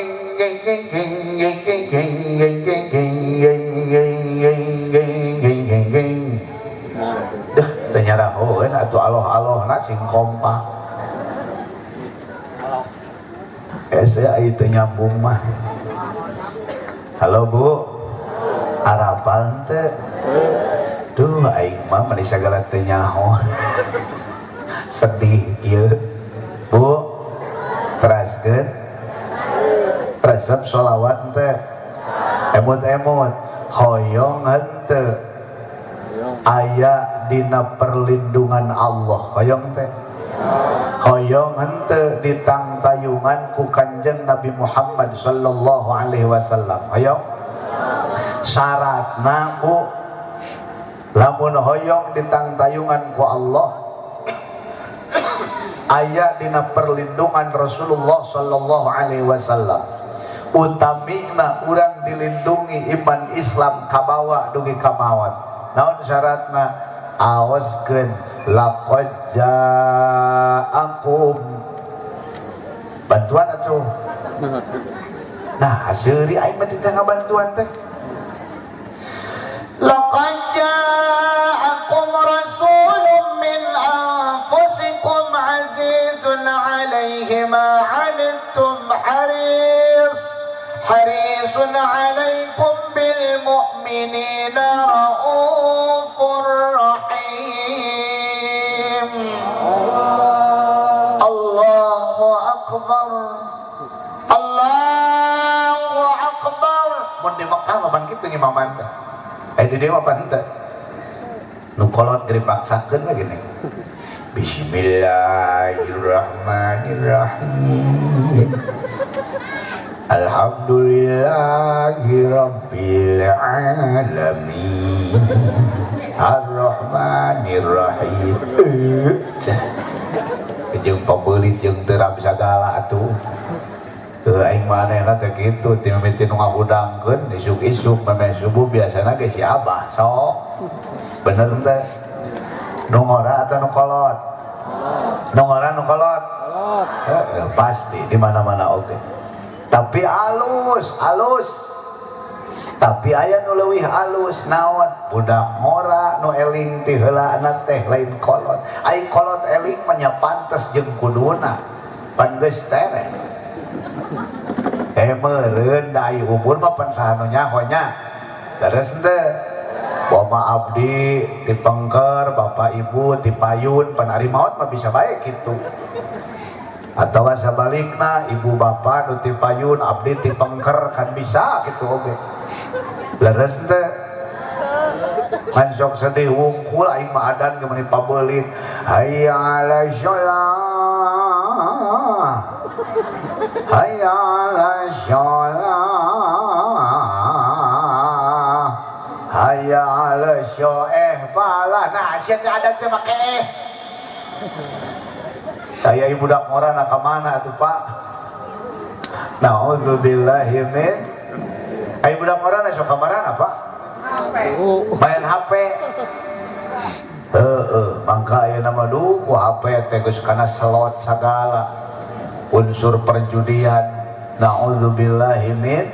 Dah tanyarahoeun atuh aloh-alohna sing kompak. Saya itu nyambung mah. Halo Bu, harapan teh. Duh, aing mah meni sagala teu nyaho. Sedih ieu. Bu, teraskeun. Resep sholawat teh. Emut-emut, hoyong henteu. Aya dina perlindungan Allah. Hoyong teh. Hoyong henteu ditangtayungan ku Kanjeng Nabi Muhammad sallallahu alaihi wasallam. Hoyong syaratna Bu, lamun hoyong ditangtayungan ku Allah aya dina perlindungan Rasulullah sallallahu alaihi wasallam. Utamina urang dilindungi iman Islam kabawa dugi kamawat. Naon syaratna? Awaskeun laqad ja'akum bantuan atuh. Nah, seuri aing mah teh ngabantuan teh. Laqad ja'akum rasulun min anfusikum azizun 'alaihi ma 'anittum harisun 'alaikum bil mu'minina raufur rahim. Allahu akbar. Allahu akbar. Mun di Mekah mah pan kitu ngimaman teh. Di dieu mah pan teu. Nu kolot dipaksakeun we gini. Bismillahirrahmanirrahim. Alhamdulillahi rabbil alamin. Ar-Rahmanir-Rahim. Jeung pabeulit jeung teu rabi sagala atuh. Teu aing manehna teh kitu, ti mimiti nu ngagudangkeun isuk-isuk meme subuh biasana ge si Abah sok. Bener teh? Nu ngora atau nu kolot? Nu ngora nu kolot? Pasti di mana-mana oge. Tapi alus. Tapi aya nu leuwih alus naon? Budak ngora nu eling ti heulaana teh lain kolot. Ai kolot eling mah nya pantes jeung kuduna. Pan geus tere. Meureun da ai umur mah pan saha nu nyaho nya. Leres teu? Bapa abdi ti pengker, bapak ibu ti payun, pan ari maot mah bisa bae kitu. Atawa sabalikna ibu bapa nu ti payun abdi ti pengker kan bisa gitu oge. Leres teh Kan sok sedih wungkul aing mah adan ge meuni pabelit. Hayya 'ala sholah. Hayya 'ala sholah. Hayya 'ala sholah pala. Nah, sia teh adat teh make saya ibu budak moran ka mana atuh Pak? Nauzubillahi min. Ai budak moran sok ka mana Pak? Main HP. Mangka aya nama duh ku HP teh geus kana slot sagala. Unsur perjudian. Nauzubillahi min.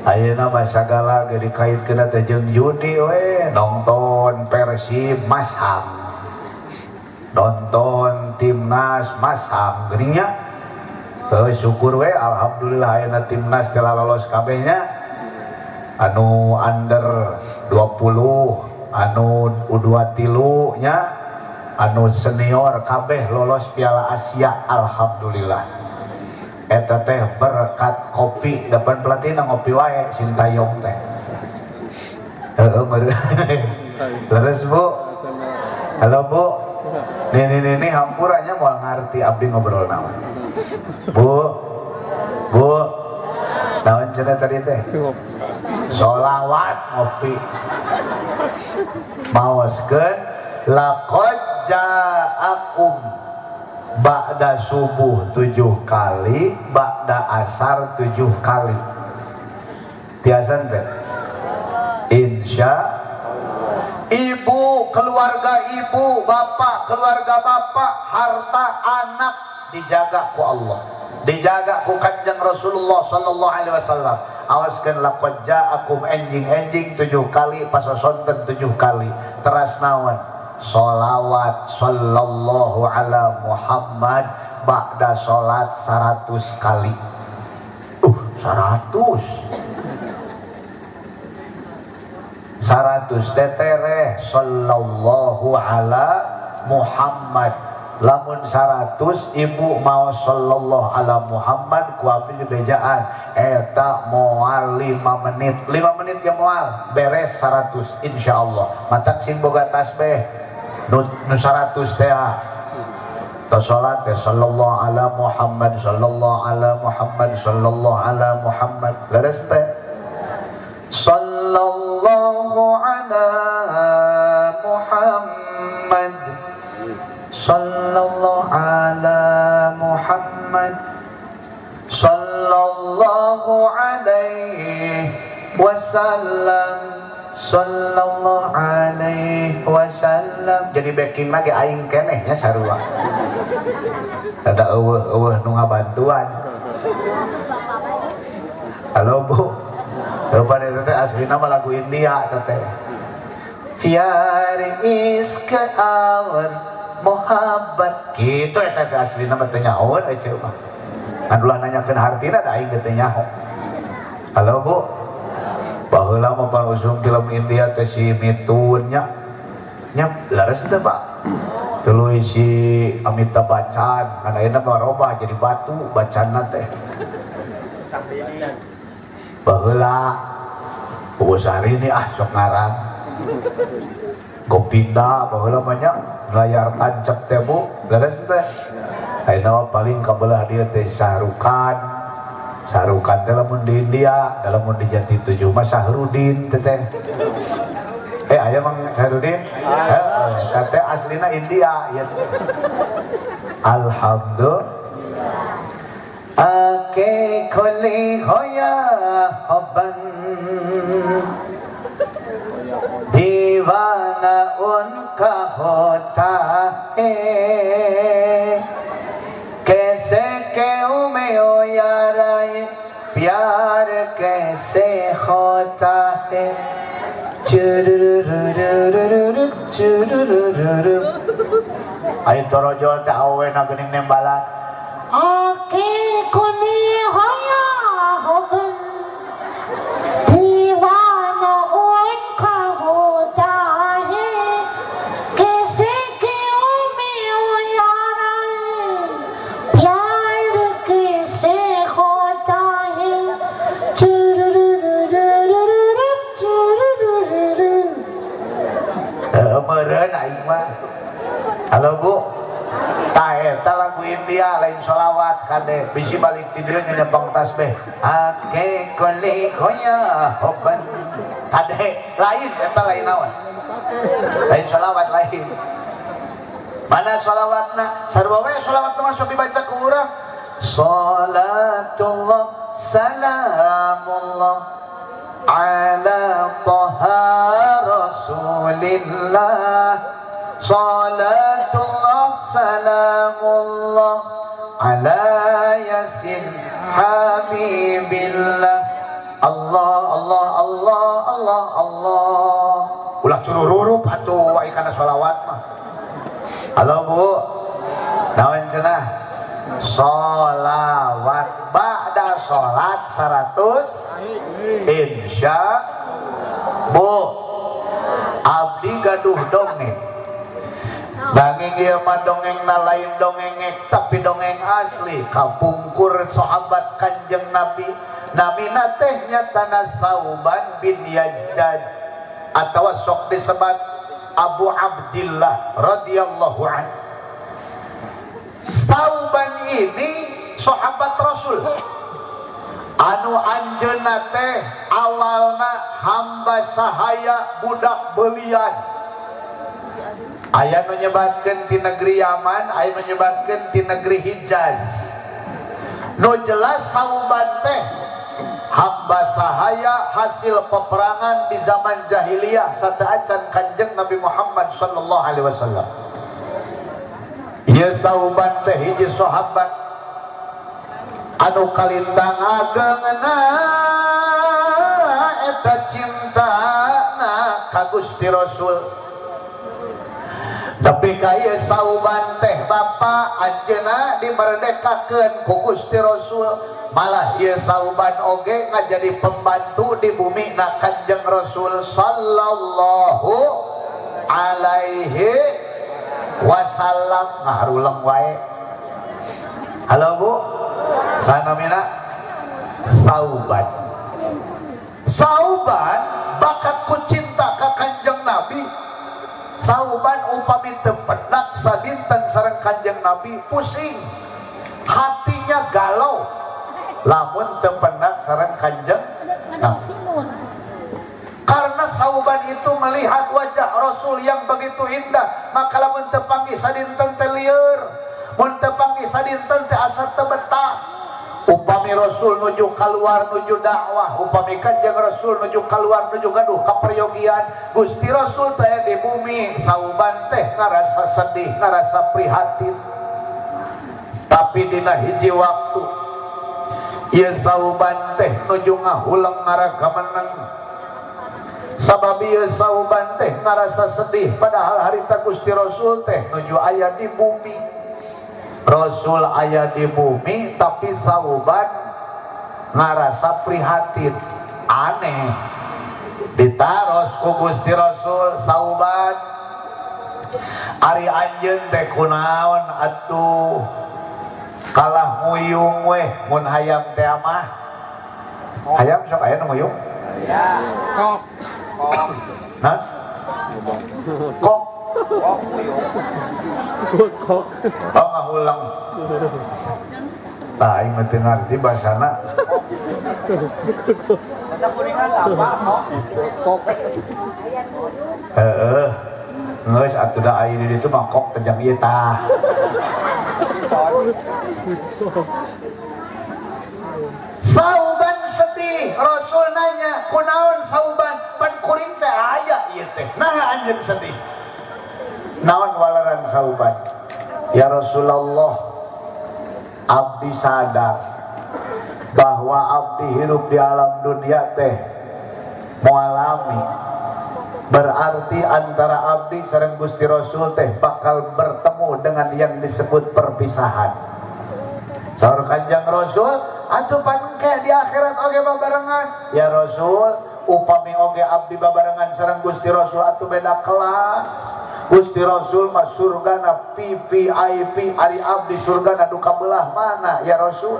Ayeuna mah sagala ge dikaitkeun teh jeung judi we, nonton Persib Masham. Nonton timnas Masham geuninnya. Syukur we alhamdulillah ayeuna timnas telah lolos kabehnya. Anu under 20, anu U23 nya, anu senior kabeh lolos Piala Asia alhamdulillah. Eta teh berkat kopi dapat pelatih ngopi wae Sintayong teh. Leres Bu. Halo Bu. Ini hampurannya mau ngerti abdi ngobrol naon. Bu. Naon cenah tadi teh? Sholawat ngopi. Maoskeun laqad ja'akum ba'da subuh 7 kali, ba'da asar 7 kali. Tiasan teh. Insya ibu, keluarga ibu, bapak, keluarga bapak, harta anak dijaga ku Allah, dijaga ku Kanjeng Rasulullah sallallahu alaihi wasallam. Awaskeun laqad ja'akum enjing 7 kali, pasosonten 7 kali. Teras naon? Sholawat sallallahu ala Muhammad ba'da salat 100 kali. 100 tetere sallallahu ala Muhammad. Lamun 100 ibu mau sallallahu ala Muhammad ku abdi bejaan eta moal 5 menit. 5 menit ge moal beres 100 insyaallah. Matak sing boga tasbih nu 100 teh ta salat teh sallallahu ala Muhammad sallallahu ala Muhammad sallallahu ala Muhammad. Leres teh sallallahu ala Muhammad sallallahu ala Muhammad sallallahu alaihi wasallam sallallahu alaihi wasallam. Jadi backing lagi aing keneh nya sarua. Ada eueuh nu ngabantuan. Halo Bu. Pada teh aslina mah lagu India teh. Fyar isk awar muhabbat kitu eta teh aslina mah teh nyaho ece mah. Adulah nanyakeun hartina da aing teh nyaho. Halo Bu. Baheula mah usum film India teh si Mitun nya. Nya laras teh Pak. Tuluy si Amitabh Bachchan, kana ayeuna mah robah jadi batu bacanna teh. Baheula Bogosari ini sok ngarang Gopinda baheula mah nya layar tancap teh Bu. Beres teh. Ayeuna paling kabelah dia teh Sarukan teh lamun di India, lamun di Jati 7 mah Sahrudin teh. Aya mang Sahrudin? Teh aslina India ya. Alhamdulillah. Ake koli hoya hoban दीवाना उनका होता है कैसे क्यों में ओ यारा ये प्यार कैसे होता है चुरुरुरुरुरुरु चुरुरुरुरु ayo torojol teh awe na geuning nembalan आके कुली होया होबन दीवाना उनका होता है कैसे क्यों में ओ यारा प्यार कैसे होता है चुरुरुरुरुरु चुरुरुरुरु meureun aing mah. Halo Bu. Tah eta lagu India lain sholawat kade bisi balik ti dieu nyepeng tasbih. Ake koli koya hoban. Kade lain eta lain naon? Lain sholawat lain. Mana sholawatna? Sarua we sholawat masuk dibaca ku urang. Salatullah salamullah ala taha rasulillah. Salatullah salamullah ala yasin habibillah. Allah Allah Allah Allah Allah. Ulah curururup atuh ai kana sholawat mah. Halo Bu. Naon cenah? Sholawat ba'da sholat 100 insya Bu. Abdi gaduh dongeng. Banging ieu mah dongengna lain dongengek tapi dongeng asli kapungkur sahabat Kanjeng Nabi. Namina teh nyatana Sauban bin Yazdad atawa sok disebut Abu Abdillah radhiyallahu anhu. Sauban ini sahabat Rasul. Anu anjeunna teh awalna hamba sahaya budak belian. Aya nu nyebatkeun ti negeri Yaman, aya nu nyebatkeun ti negeri Hijaz. Nu jelas Sauban teh hamba sahaya hasil peperangan di zaman jahiliyah sateuacan Kanjeng Nabi Muhammad sallallahu alaihi wasallam. Ieu Sauban teh hiji sahabat anu kalintang ageungna eta cintana ka Gusti Rasul. Tapi kaya Sauban teh bapa anjeunna dimerdekakeun ku Gusti Rasul, malah ieu Sauban oge ngajadi pembantu di bumi na Kanjeng Rasul sallallahu alaihi wasallam. Ngarulang wae. Halo Bu. Sanamina Sauban. Sauban bakat ku cinta ka Kanjeng Nabi. Sauban upami teu pendak sadinten sareng Kanjeng Nabi pusing, hatinya galau lamun teu pendak sareng Kanjeng Nabi. Karena Sauban itu melihat wajah Rasul yang begitu indah, maka lamun teu panggih sadinten teh lieur, mun teu panggih sadinten teh asa teu betah. Upami Rasul nuju keluar nuju dakwah, upami Kanjeng Rasul nuju keluar nuju gaduh kaperyogian, Gusti Rasul teh di bumi, Sauban teh ngarasa sedih, ngarasa prihatin. Tapi dina hiji waktu ieu Sauban teh nuju ngahulang ngaraga meneng. Sabab ieu Sauban teh ngarasa sedih padahal harita Gusti Rasul teh nuju aya di bumi. Rasul aya di bumi tapi Sauban ngarasa prihatin, aneh. Ditaros ku Gusti Rasul, Sauban ari anjeun teh kunaon atuh kalah nguyung weh mun hayam teh mah. Hayam sok aya nu nguyung? Ya. Kok. Hah? Kok. Kok. Oh ngahulang. Tah aing mah teu ngarti basana. Bahasa kuningan apa kok? Heeh. Geus atuh da aya di ditu mah kok tejang ieu tah. Sauban sedih, Rasul nanya, kunaon Sauban? Pan kuring teh aya ieu teh. Nah anjeun sedih. Naon walaran Sauban? Ya Rasulullah, abdi sadar bahwa abdi hidup di alam dunia teh mualami. Berarti antara abdi sareng Gusti Rasul teh bakal bertemu dengan yang disebut perpisahan. Saur Kanjeng Rasul, atuh pangke di akhirat oge babarengan. Ya Rasul, upami oge abdi babarengan sareng Gusti Rasul atuh beda kelas. Gusti Rasul mah surgana VVIP, ari abdi surgana duka belah mana ya Rasul?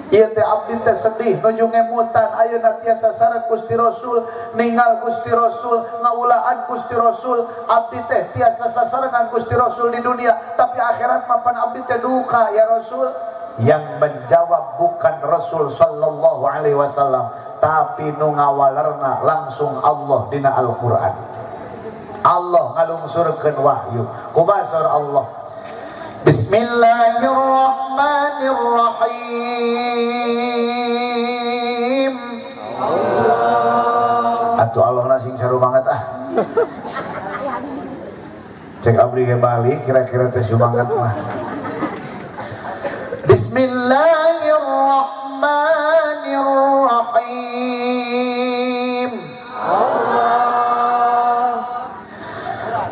Ieu teh abdi teh sedih nuju ngemutan ayeuna tiasa sareng Gusti Rasul ningal Gusti Rasul ngaulaan Gusti Rasul abdi teh tiasa sasarengan Gusti Rasul di dunia tapi akhirat mapan abdi teh duka ya Rasul. Yang menjawab bukan Rasul sallallahu alaihi wasallam tapi nu ngawalerna langsung Allah dina Al-Qur'an. Allah ngalungsurkeun wahyu kumaha surah Allah. Bismillahirrahmanirrahim. Atuh Allah nasing saru banget ah. Cek abdi ge balik kira-kira teh sumangat mah. Bismillahirrahmanirrahim.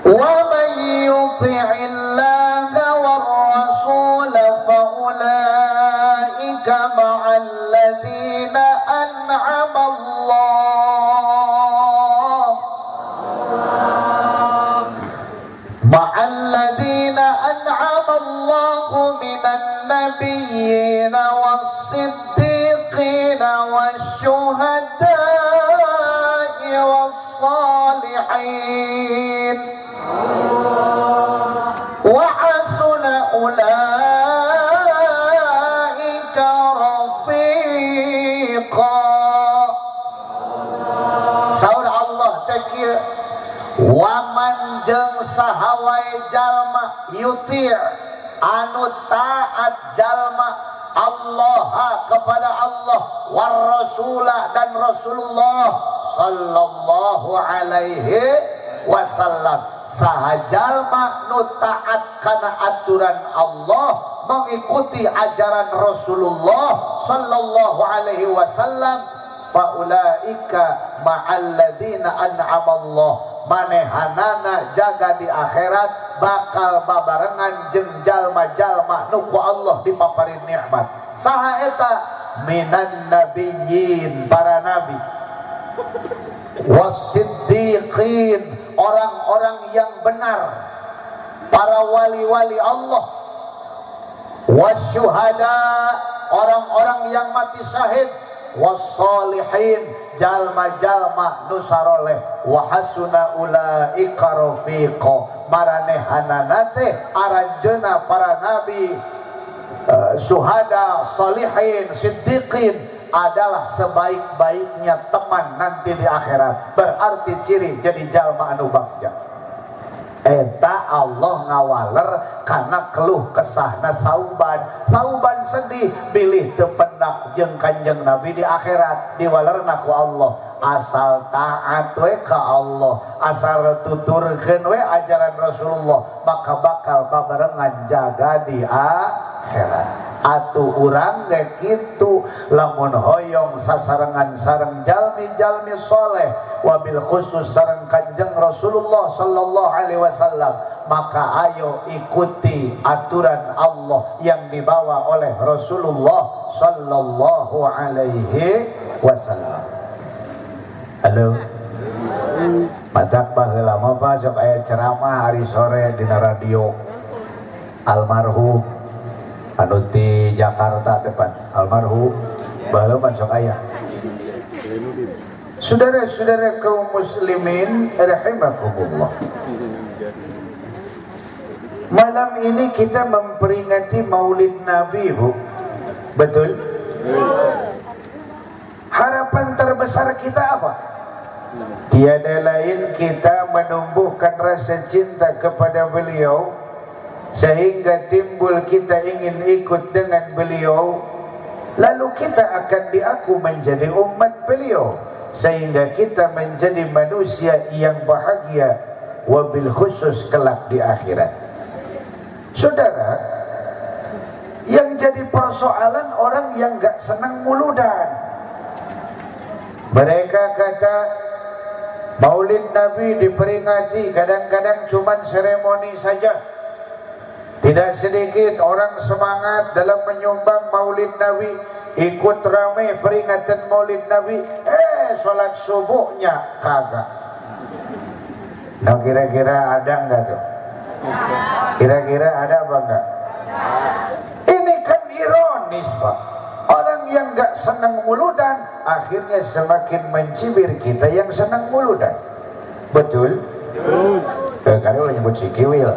Wa man yuti'illaha war rasul fa ulaika ma'al ladzina an'ama Allah ma'al ladzina an'ama Allah minan النبيين والصديقين والشهداء والصالحين وحسن أولئك رفيقا. Saur Allah takir waman jeung sahawai jalma yuti' anu taat jalma Allah kepada Allah war rasulah dan Rasulullah sallallahu alaihi wasallam saha jalma nu taat kana aturan Allah mengikuti ajaran Rasulullah sallallahu alaihi wasallam faulaika ma'alladzina an'ama Allah manehanana jaga di akhirat bakal babarengan jeung jalma-jalma nu ku Allah dipaparin nikmat. Saha eta minan nabiyyin para nabi wasiddiqin orang-orang yang benar para wali-wali Allah wasyuhada orang-orang yang mati syahid wassalihin jalma-jalma nu saroleh wa hasuna ulaika rafiqa maranehanana teh aranjeuna para nabi syuhada salihin siddiqin adalah sebaik-baiknya teman nanti di akhirat. Berarti ciri jadi jalma anu bagja eta Allah ngawaler karena keluh kesahna Sauban sedih bilih teu pendak jeung Kanjeng Nabi di akhirat diwalerna ku Allah asal taat we ka Allah asal tuturkeun we ajaran Rasulullah maka bakal babarengan jaga di akhirat. Atuh urang ge kitu lamun hoyong sasarengan sareng jalmi-jalmi soleh wabil khusus sareng Kanjeng Rasulullah sallallahu alaihi wasallam maka ayo ikuti aturan Allah yang dibawa oleh Rasulullah sallallahu alaihi wasallam. Halo. Matak baheula mah sok aya ceramah hari sore di radio almarhum anu di Jakarta depan almarhum baheula pan sok aya. Saudara-saudara kaum muslimin rahimakumullah. Malam ini kita memperingati Maulid Nabi, Bu. Betul? Harapan terbesar kita apa? Tiada lain kita menumbuhkan rasa cinta kepada beliau sehingga timbul kita ingin ikut dengan beliau, lalu kita akan diaku menjadi umat beliau sehingga kita menjadi manusia yang bahagia wabil khusus kelak di akhirat. Saudara, yang jadi persoalan orang yang gak senang muludan. Mereka kata Maulid Nabi diperingati kadang-kadang cuma seremoni saja. Tidak sedikit orang semangat dalam menyumbang Maulid Nabi, ikut ramai peringatan Maulid Nabi, sholat subuhnya kagak. Nah kira-kira ada enggak tuh? Kira-kira ada apa enggak? Ini kan ironis Pak. Orang yang gak senang muludan akhirnya semakin mencibir kita yang senang muludan. Betul? Karena udah nyebut si Kiwil.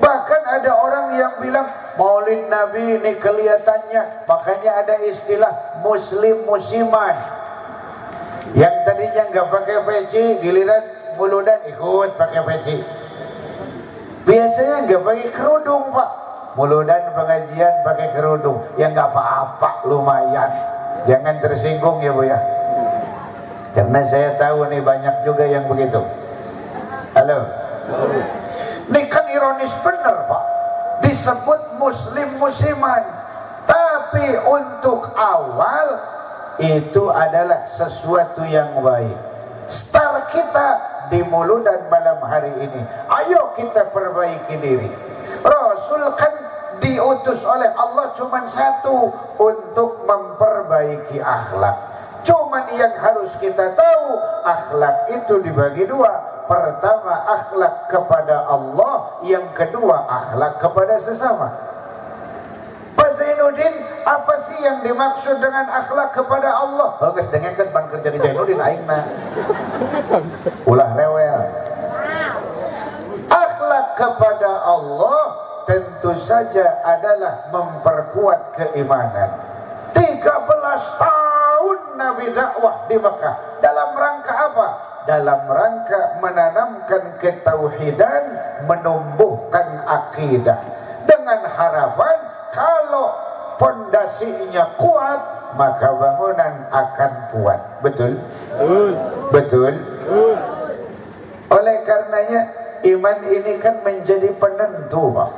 Bahkan ada orang yang bilang Maulid Nabi ini kelihatannya, makanya ada istilah muslim musiman. Yang tadinya nggak pakai peci, giliran muludan ikut pakai peci. Biasanya nggak pakai kerudung pak, muludan pengajian pakai kerudung. Ya nggak apa-apa, lumayan. Jangan tersinggung ya bu ya. Karena saya tahu nih banyak juga yang begitu. Halo. Ini kan ironis bener pak, disebut muslim musiman, tapi untuk awal itu adalah sesuatu yang baik. Start kita di muludan malam hari ini, ayo kita perbaiki diri. Rasul kan diutus oleh Allah cuma satu, untuk memperbaiki akhlak. Cuman yang harus kita tahu, akhlak itu dibagi dua. Pertama akhlak kepada Allah, yang kedua akhlak kepada sesama. Pak Zainuddin, apa sih yang dimaksud dengan akhlak kepada Allah? Geus dengekeun pan kerja di Zainuddin aingna. Ulah rewel. Akhlak kepada Allah tentu saja adalah memperkuat keimanan. 13 tahun Nabi dakwah di Mekah. Dalam rangka apa? Dalam rangka menanamkan ketauhidan, menumbuhkan akidah, dengan harapan kalau pondasinya kuat maka bangunan akan kuat. Betul? Betul? Oleh karenanya iman ini kan menjadi penentu Pak.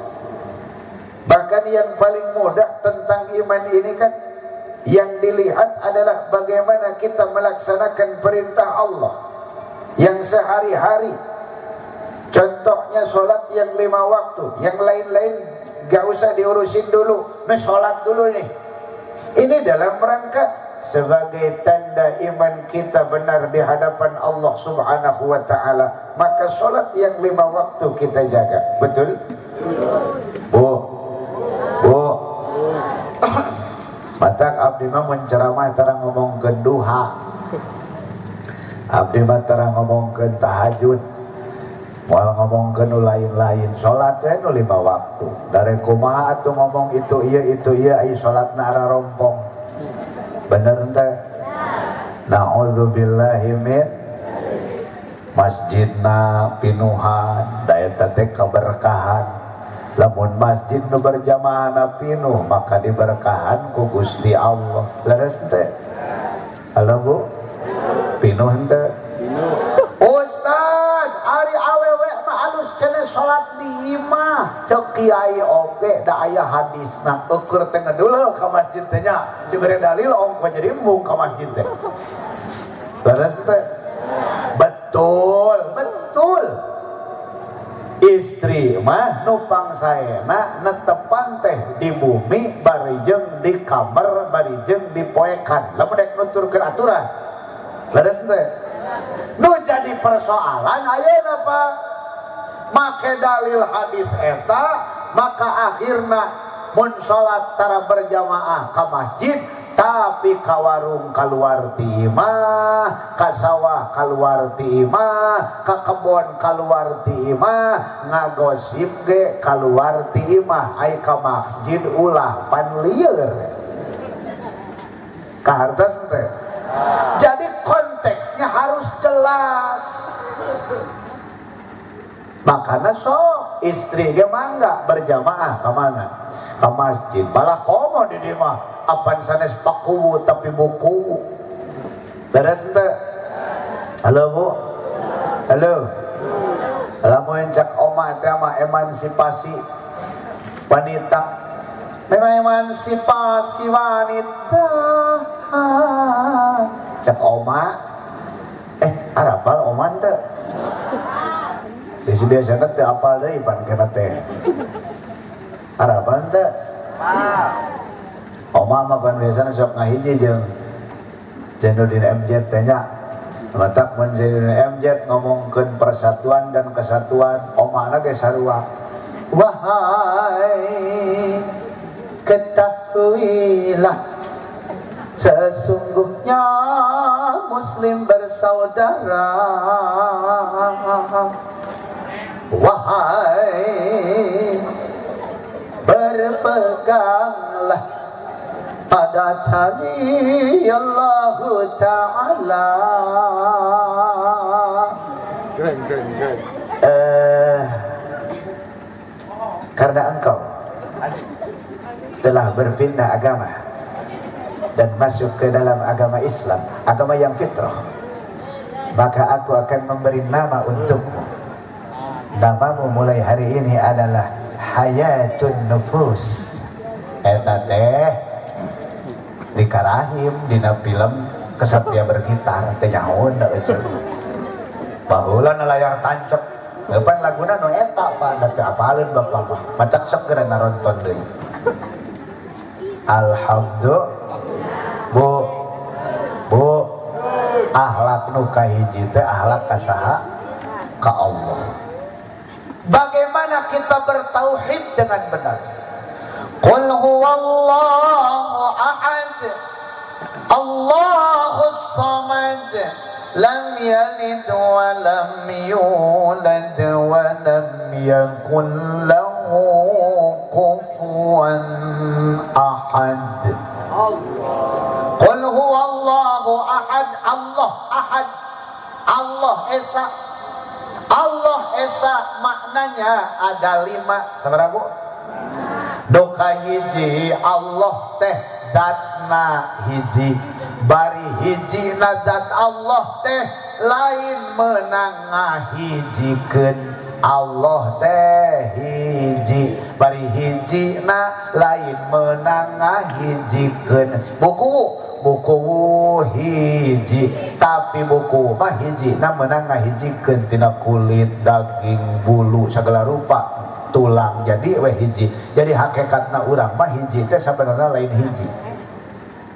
Bahkan yang paling mudah tentang iman ini kan yang dilihat adalah bagaimana kita melaksanakan perintah Allah yang sehari-hari. Contohnya sholat yang 5 waktu, yang lain-lain gak usah diurusin dulu, nih sholat dulu nih. Ini dalam rangka sebagai tanda iman kita benar di hadapan Allah subhanahu wa ta'ala. Maka sholat yang 5 waktu kita jaga. Betul? Matak abdi mah menceramah tara ngomongkeun duha. Abdi mah tara ngomongkeun tahajud. Moal ngomongkeun nu lain-lain. Salat teh nu 5 waktu. Dari kumaha atuh ngomong itu ieu ai salatna ara rompong. Bener teh? Na'udzubillahi min masjidna pinuhan, da eta teh kaberkahan. Lamun masjid nu berjamaah pinuh maka diberkahan ku Gusti Allah. Leres teh? Halo Bu? Pinuh teh? Ustad, ari awewe mah alus kene salat di imah. Cek kiai oge da aya hadisna ukur teh ngedul ka masjid teh nya. Dibere dalil ongko jadi embung ka masjid teh. Leres teh? Betul, betul. Istri mah nupang saena netepan teh di bumi barijeng di kamar barijeng dipoekan. Lamun dek nuturkeun aturan. Leres teh? Nu jadi persoalan ayeuna Pak. Make dalil hadis eta maka akhirna mun salat tara berjamaah ka masjid tapi ka warung kaluar ti imah, ka sawah kaluar ti imah, ka kebon kaluar ti imah, ngagosip ge kaluar ti imah, ai ka masjid ulah pan lieur. Kahartos teh. Jadi konteksnya harus jelas. Makanya istri ge mangga berjamaah ka mana? Ka masjid. Balah komo di dieu mah apan sanes pakuwu tapi buku. Beres teh? Halo Bu? Halo? Lamun cak oma teh mah emansipasi wanita. Memang emansipasi wanita. Cak oma. Arapal oma teh? Biasa-biasana teh apal deui pan kana teh. Arapal teh? Oma mah pan biasana sok ngahiji jeung Zainuddin MZ teh nya. Matak mun Zainuddin MZ ngomongkeun persatuan dan kesatuan, omana ge sarua. Wahai ketahuilah sesungguhnya muslim bersaudara. Wahai berpeganglah pada tali Allah Ta'ala. Keren. Karena engkau telah berpindah agama dan masuk ke dalam agama Islam, agama yang fitrah, maka aku akan memberi nama untukmu. Namamu mulai hari ini adalah Hayatun Nufus. Eta teh dikarahim dina film Kesatria Bergitar teh nyahoun da euceul. Baheula na layar tancep. Depan laguna nu eta pa da teu apaleun bapak mah. Macak sok geura naronton deui. Alhamdulillah. Bu akhlak nu kahiji teh akhlak ka saha? Ka Allah. Bagaimana kita bertauhid dengan benar? Qul huwallahu ahad, Allahus samad, lam yalid wa lam yulad wa lam yakul lahu kufuwan ahad. Qul huwallahu ahad, Allah ahad, Allah esa. Allah esa maknanya ada 5. Sabaraha Bu? Doka hiji Allah teh datna hiji, bari hiji na dat Allah teh lain menang ngahijikeun. Allah teh hiji, bari hiji na lain menang ngahijikeun. Buku hiji, tapi buku mah hiji na menang ngahijikeun tina kulit, daging, bulu segala rupa, tulang, jadi we hiji. Jadi hakikatna urang mah hiji teh sabenerna lain hiji.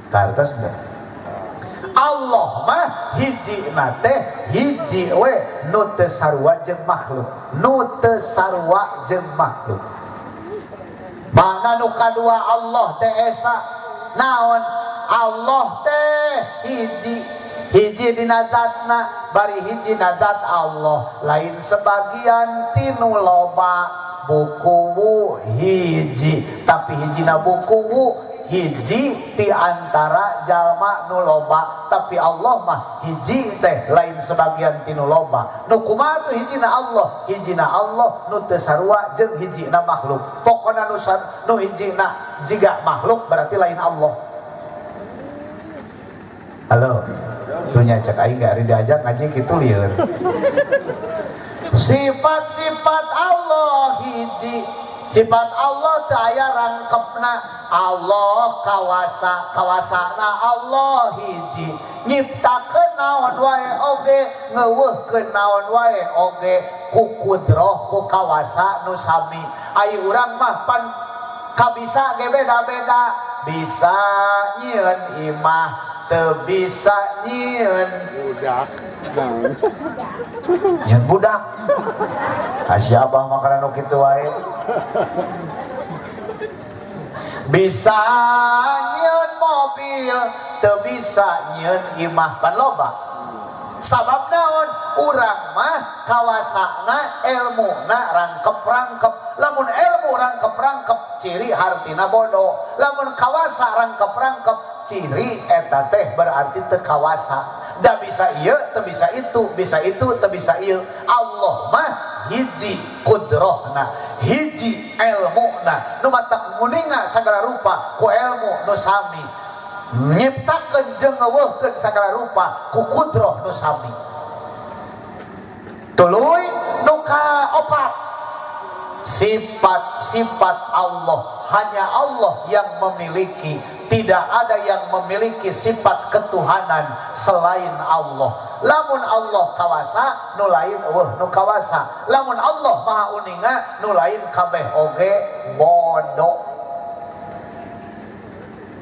Kartos teh Allah mah hiji na teh hiji we nu teu sarua jeung makhluk, nu teu sarua jeung makhluk. Mana nu kadua Allah teh esa naon? Allah teh hiji dina zatna, bari hiji na zat Allah, lain sebagian tinu loba. Buku hiji, tapi hiji na buku hiji ti antara jalma nu loba, tapi Allah mah hiji teh lain sebagian tinu loba. Nu kumaha tu hijina Allah? Hijina Allah nu teu sarua jeung hijina makhluk. Pokona nu hijina jiga makhluk berarti lain Allah. Halo, tuh nyacak aing gak ada diajak ngaji gitu lieur. Sifat-sifat Allah hiji, sifat Allah teu aya rangkepna. Allah kawasana Allah hiji, nyiptakeun naon wae oge, ngeuweuhkeun naon wae oge, ku kudroh ku kawasa nu sami. Ai urang mah pan kabisa ge beda-beda, bisa nyieun imah, teu bisa nyieun budak. Nyieun budak. Kasih abah makanan nu kitu wae. Bisa nyieun mobil, teu bisa nyieun imah, pan loba. Sabab naon? Urang mah kawasana ilmuna rangkep-rangkep. Lamun ilmu rangkep-rangkep ciri hartina bodoh. Lamun kawasa rangkep-rangkep ciri eta teh berarti teu kawasa. Da bisa ieu, teu bisa itu, bisa itu, teu bisa ieu. Allah mah hiji kudrohna, hiji ilmuna, nu matak nguninga sagala rupa ku ilmu nu sami, nyiptakeun jeung ngeuweuhkeun sagala rupa ku kudroh nu sami. Tuluy nu kaopat, sifat-sifat Allah hanya Allah yang memiliki, tidak ada yang memiliki sifat ketuhanan selain Allah. Lamun Allah kawasa, nu lain eueuh nu kawasa. Lamun Allah maha uninga, nu lain kabeh oge bodoh.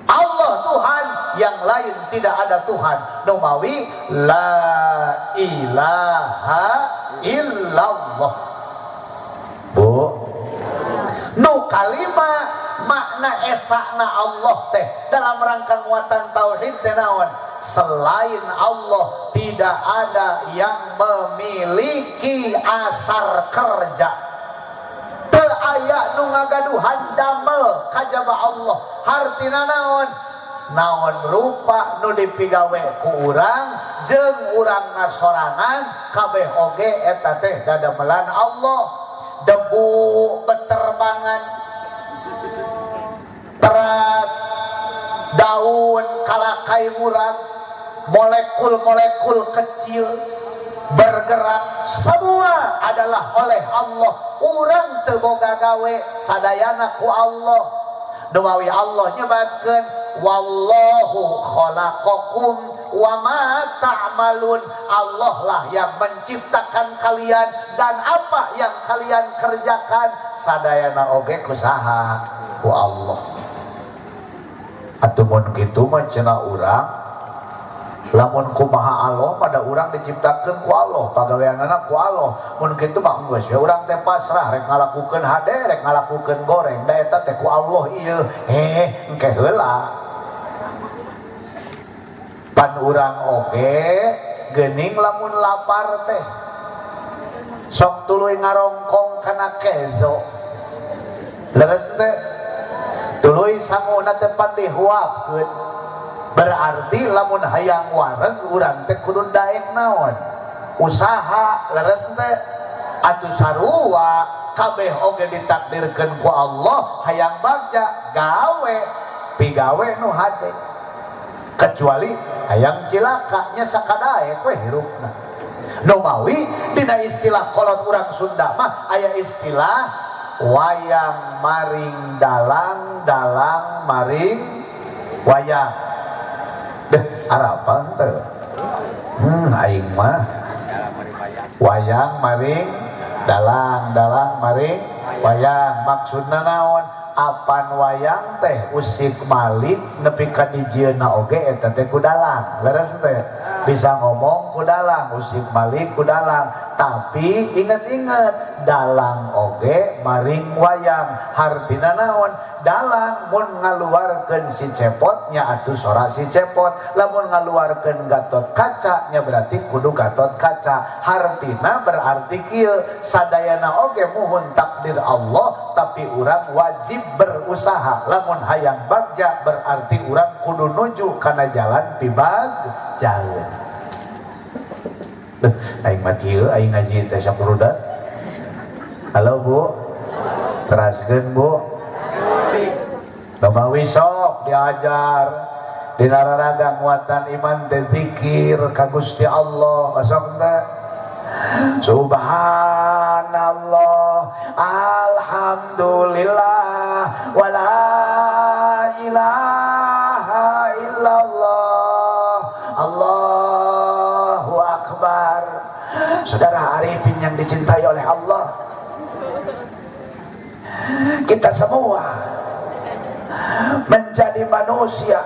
Allah Tuhan, yang lain tidak ada Tuhan. Numawi la ilaha illallah. Bu, nu kalima makna esakna Allah teh dalam rangka muatan tauhid teh naon? Selain Allah tidak ada yang memiliki asar kerja. Teu aya nu ngagaduhan damel kajaba Allah. Hartina naon? Naon rupa nu dipigawe ku urang jeung urangna sorangan kabeh oge eta teh dadamelan Allah. Debu beterbangan, teras, daun kalakai murang, molekul-molekul kecil bergerak, semua adalah oleh Allah. Urang teu boga gawe, sadayana ku Allah. Dumawi Allah nyebatkeun wallahu khalaqakum wa ma ta'malun. Allah lah yang menciptakan kalian dan apa yang kalian kerjakan sadayana oge kusaha ku Allah. Atuh mun kitu mah cenah urang lamun kumaha Allah pada urang diciptakeun ku Allah, pagaweanana ku Allah. Mun kitu mah geus we urang teh pasrah rek ngalakukeun hade, rek ngalakukeun goreng, da eta teh ku Allah ieu. Engke heula. Pan urang oge geuning lamun lapar teh sok tuluy ngarongkong kana kezo. Leres teh tuluy sanguna teh pan dihuapkeun. Berarti lamun hayang wareg urang teh kudu daek naon? Usaha. Leres teh atuh sarua kabeh oge ditakdirkeun ku Allah hayang bagja gawe pigawe nu hade. Kecuali hayang cilaka nya sakadaek we hirupna. Nu mawi dina istilah kolot urang Sunda mah aya istilah wayang maring dalang, dalang maring wayang. Deh arapal teu? Aing mah wayang maring dalang, dalang maring wayang. Maksudna naon? Apan wayang teh usik malik nepi ka dijieuna oge eta teh ku dalang. Leres teh? Bisa ngomong ku dalang, usik malik ku dalang. Tapi inget-inget dalang oge maring wayang. Hartina naon? Dalang mun ngaluarkeun si cepot nya atuh sora si cepot. Lamun ngaluarkeun Gatot Kaca nya berarti kudu Gatot Kaca. Hartina berarti kieu sadayana oge muhun takdir Allah tapi urang wajib berusaha. Lamun hayang bagja berarti urang kudu nuju kana jalan pibagjaeun. Aing mah kieu aing ngaji teh sakurudat. Halo Bu. Teraskeun Bu. Domawi sok diajar dina raraga muatan iman teh zikir ka Gusti Allah. Sok teh Subhanallah, alhamdulillah, wala ilaha illallah, Allahu akbar. Saudara arifin yang dicintai oleh Allah, kita semua menjadi manusia,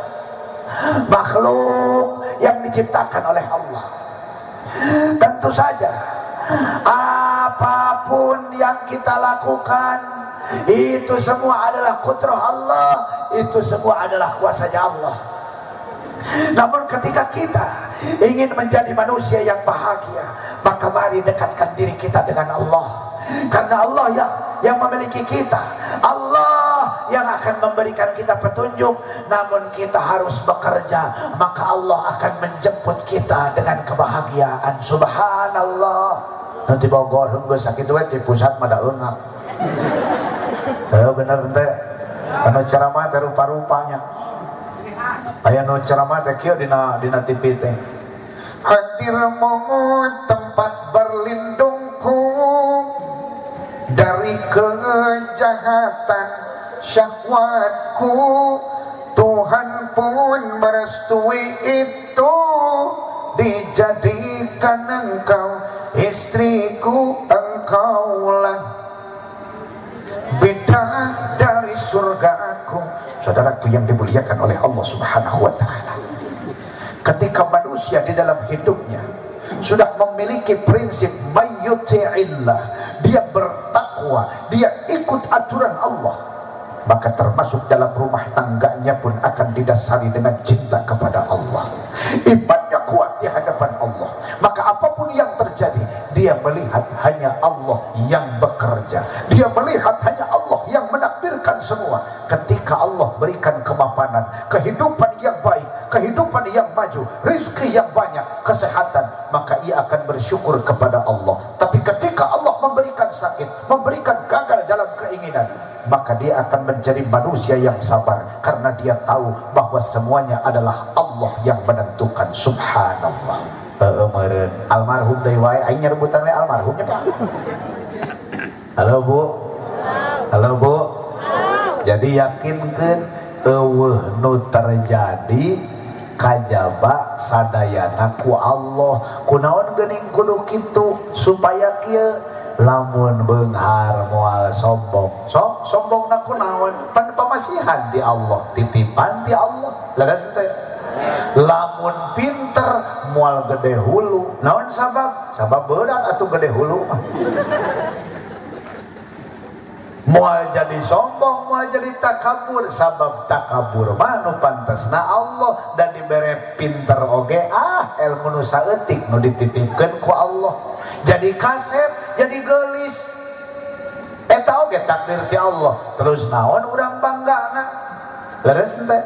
makhluk yang diciptakan oleh Allah. Tentu saja apapun yang kita lakukan itu semua adalah kudrah Allah, itu semua adalah kuasanya Allah. Namun ketika kita ingin menjadi manusia yang bahagia, maka mari dekatkan diri kita dengan Allah. Karena Allah yang memiliki kita, Allah yang akan memberikan kita petunjuk. Namun kita harus bekerja, maka Allah akan menjemput kita dengan kebahagiaan. Subhanallah. Nanti Bogor hunggus sakit we di pusat mada eungap. Bener teh. Anu ceramah teh rupa-rupanya. Aya nu ceramah teh kieu dina TV teh. Hadirmu tempat berlindungku dari kejahatan syahwatku. Tuhan pun merestui itu, dijadikan engkau istriku. Engkaulah bid'ah dari surgaku. Saudaraku yang dimuliakan oleh Allah Subhanahu wa ta'ala, ketika manusia di dalam hidupnya sudah memiliki prinsip mayyuti'illah, dia bertakwa, dia ikut aturan Allah, maka termasuk dalam rumah tangganya pun akan didasari dengan cinta kepada Allah. Imannya kuat di hadapan Allah, maka apapun yang terjadi, dia melihat hanya Allah yang bekerja, dia melihat hanya Allah yang menakdirkan semua. Ketika Allah berikan kemapanan, kehidupan yang baik, kehidupan yang maju, rezeki yang banyak, kesehatan, maka ia akan bersyukur kepada Allah. Tapi ketika Allah memberikan sakit, memberikan gagal dalam keinginan, maka dia akan menjadi manusia yang sabar, karena dia tahu bahwa semuanya adalah Allah yang menentukan. Subhanallah. Meureun almarhum deui wae aing nyerebutan we almarhumnya Pak. Halo Bu. Halo Bu. Jadi yakinkeun eueuh nu terjadi kajaba sadayana ku Allah. Kunaon geuning kudu kitu supaya kieu lamun beunghar moal sombong. Sok sombongna kunaon? Pan pamasihan ti Allah, titipan ti Allah. Leres teh. Lamun pinter moal gede hulu. Naon sabab? Sabab berat atuh gede hulu. Moal jadi sombong, moal jadi takabur, sabab takabur mah nu pantesna Allah, dan dibere pinter oge ilmu nu saeutik nu dititipkeun ku Allah. Jadi kasep, jadi geulis, eta oge takdir ti Allah. Terus naon urang banggana? Leres teh.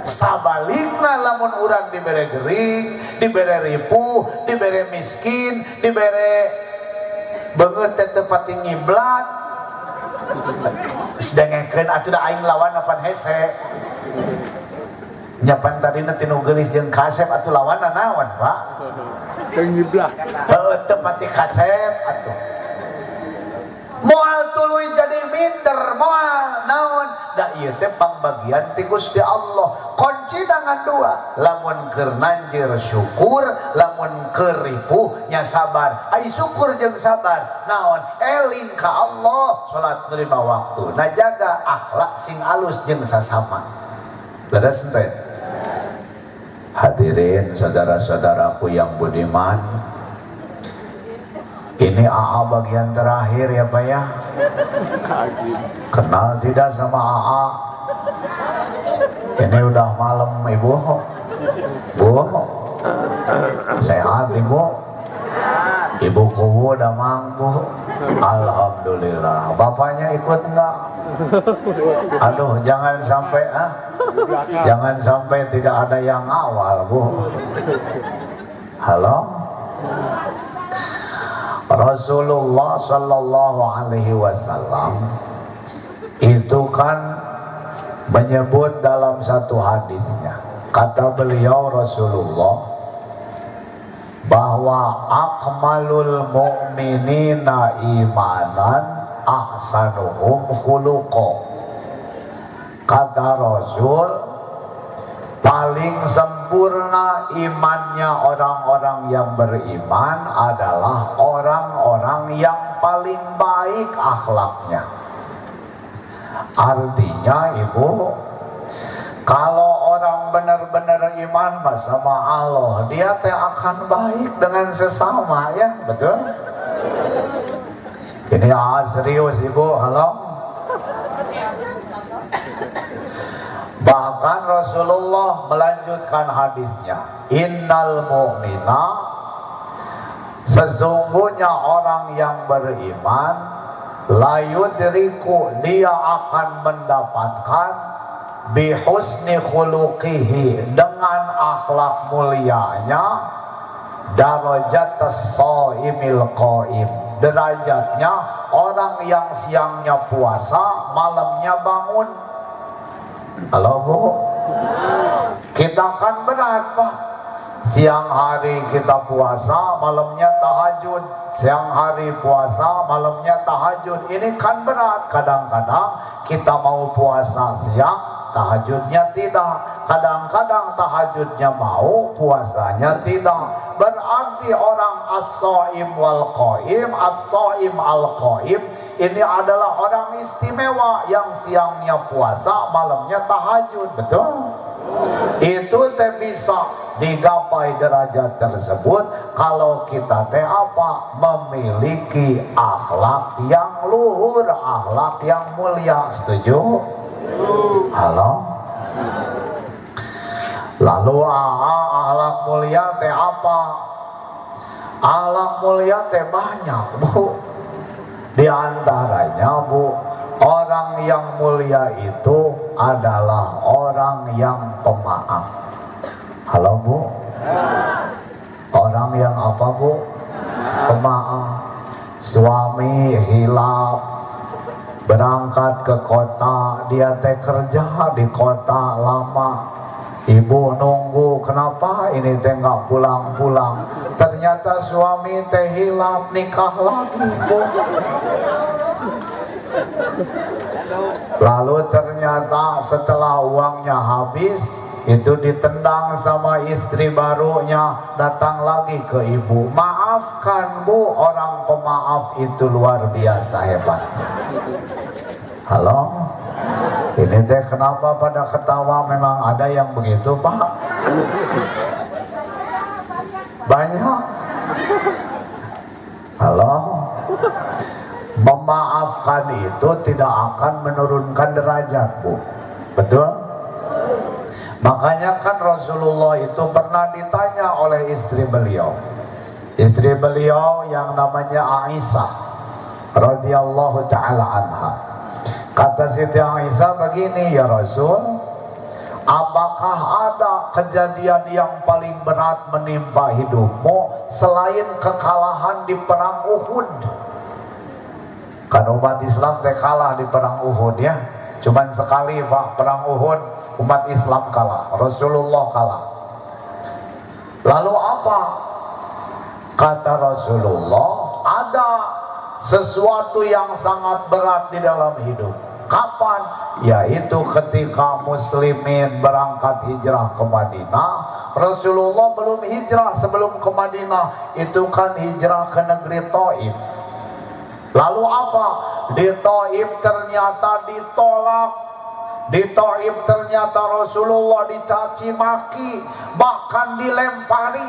Sabalikna lamun urang dibere gering, dibere ripuh, dibere miskin, dibere beungeut teh teu pati ngiblat, sedengekeun atuh da aing lawan apan hese. Nyapan tadi nanti nu geulis jeung kasep atuh lawanna naon Pak? Teu ngiblah. Heueuh teu pati kasep atuh. Moal tuluy jadi minder, moal naon? Da ieu teh pangbagian ti Gusti Allah. Kunci dengan dua, lamun keur nanjeur syukur, lamun keur ripuh nya sabar. Ai syukur jeung sabar naon? Eling ka Allah, salat nerima waktu, najaga akhlak sing alus jeung sasama. Leres teh. Hadirin saudara-saudaraku yang budiman, ini AA bagian terakhir ya Pak ya. Kenal tidak sama AA? Ini udah malam Ibu. Bu, sehat Ibu? Ibu kuwu damang Bu. Alhamdulillah. Bapaknya ikut enggak? Aduh, jangan sampai jangan sampai tidak ada yang awal Bu. Halo? Rasulullah Sallallahu Alaihi Wasallam itu kan menyebut dalam satu hadisnya, kata beliau Rasulullah, bahwa akmalul mu'minina imanan ahsanuhum khuluqa. Kata Rasul, paling sempurna imannya orang-orang yang beriman adalah orang-orang yang paling baik akhlaknya. Artinya Ibu, kalau orang benar-benar iman sama Allah, dia teh akan baik dengan sesama, ya betul? Ini serius Ibu, halo? Bahkan Rasulullah melanjutkan hadisnya, innal mu'mina, sesungguhnya orang yang beriman, la yudriku, dia akan mendapatkan bihusni khuluqihi, dengan akhlak mulianya, darajat as-shaimil qaim, derajatnya orang yang siangnya puasa, malamnya bangun. Halo Bu, kita kan berat Pak, siang hari kita puasa, malamnya tahajud, siang hari puasa, malamnya tahajud. Ini kan berat. Kadang-kadang kita mau puasa siang, tahajudnya tidak. Kadang-kadang tahajudnya mau, puasanya tidak. Berarti orang as-shaim wal qaim, as-shaim al-qaim, ini adalah orang istimewa yang siangnya puasa, malamnya tahajud. Betul? Itu teh bisa digapai derajat tersebut kalau kita teh apa? Memiliki akhlak yang luhur, akhlak yang mulia. Setuju? Halo. Lalu akhlak mulia teh apa? Akhlak mulia teh banyak, Bu. Di antaranya, Bu, orang yang mulia itu adalah orang yang pemaaf. Halo, Bu. Orang yang apa, Bu? Pemaaf. Suami hilaf, berangkat ke kota, dia teh kerja di kota lama. Ibu nunggu, kenapa ini teh nggak pulang-pulang? Ternyata suami teh hilaf, nikah lagi, Bu. Lalu ternyata setelah uangnya habis, itu ditendang sama istri barunya, datang lagi ke ibu. Maafkan, Bu, orang pemaaf itu luar biasa hebat. Halo? Ini teh kenapa pada ketawa? Memang ada yang begitu, Pak? Banyak. Halo? Memaafkan itu tidak akan menurunkan derajat, Bu. Betul? Makanya kan Rasulullah itu pernah ditanya oleh istri beliau. Istri beliau yang namanya Aisyah radhiyallahu ta'ala anha. Kata Siti Aisyah begini, ya Rasul, apakah ada kejadian yang paling berat menimpa hidupmu selain kekalahan di perang Uhud? Kan umat Islam teh kalah di perang Uhud ya. Cuman sekali, Pak, perang Uhud umat Islam kalah, Rasulullah kalah. Lalu apa? Kata Rasulullah, ada sesuatu yang sangat berat di dalam hidup. Kapan? Yaitu ketika muslimin berangkat hijrah ke Madinah. Rasulullah belum hijrah sebelum ke Madinah, itu kan hijrah ke negeri Taif. Lalu apa? Di Taif ternyata ditolak. Di Taif ternyata Rasulullah dicaci maki, bahkan dilempari.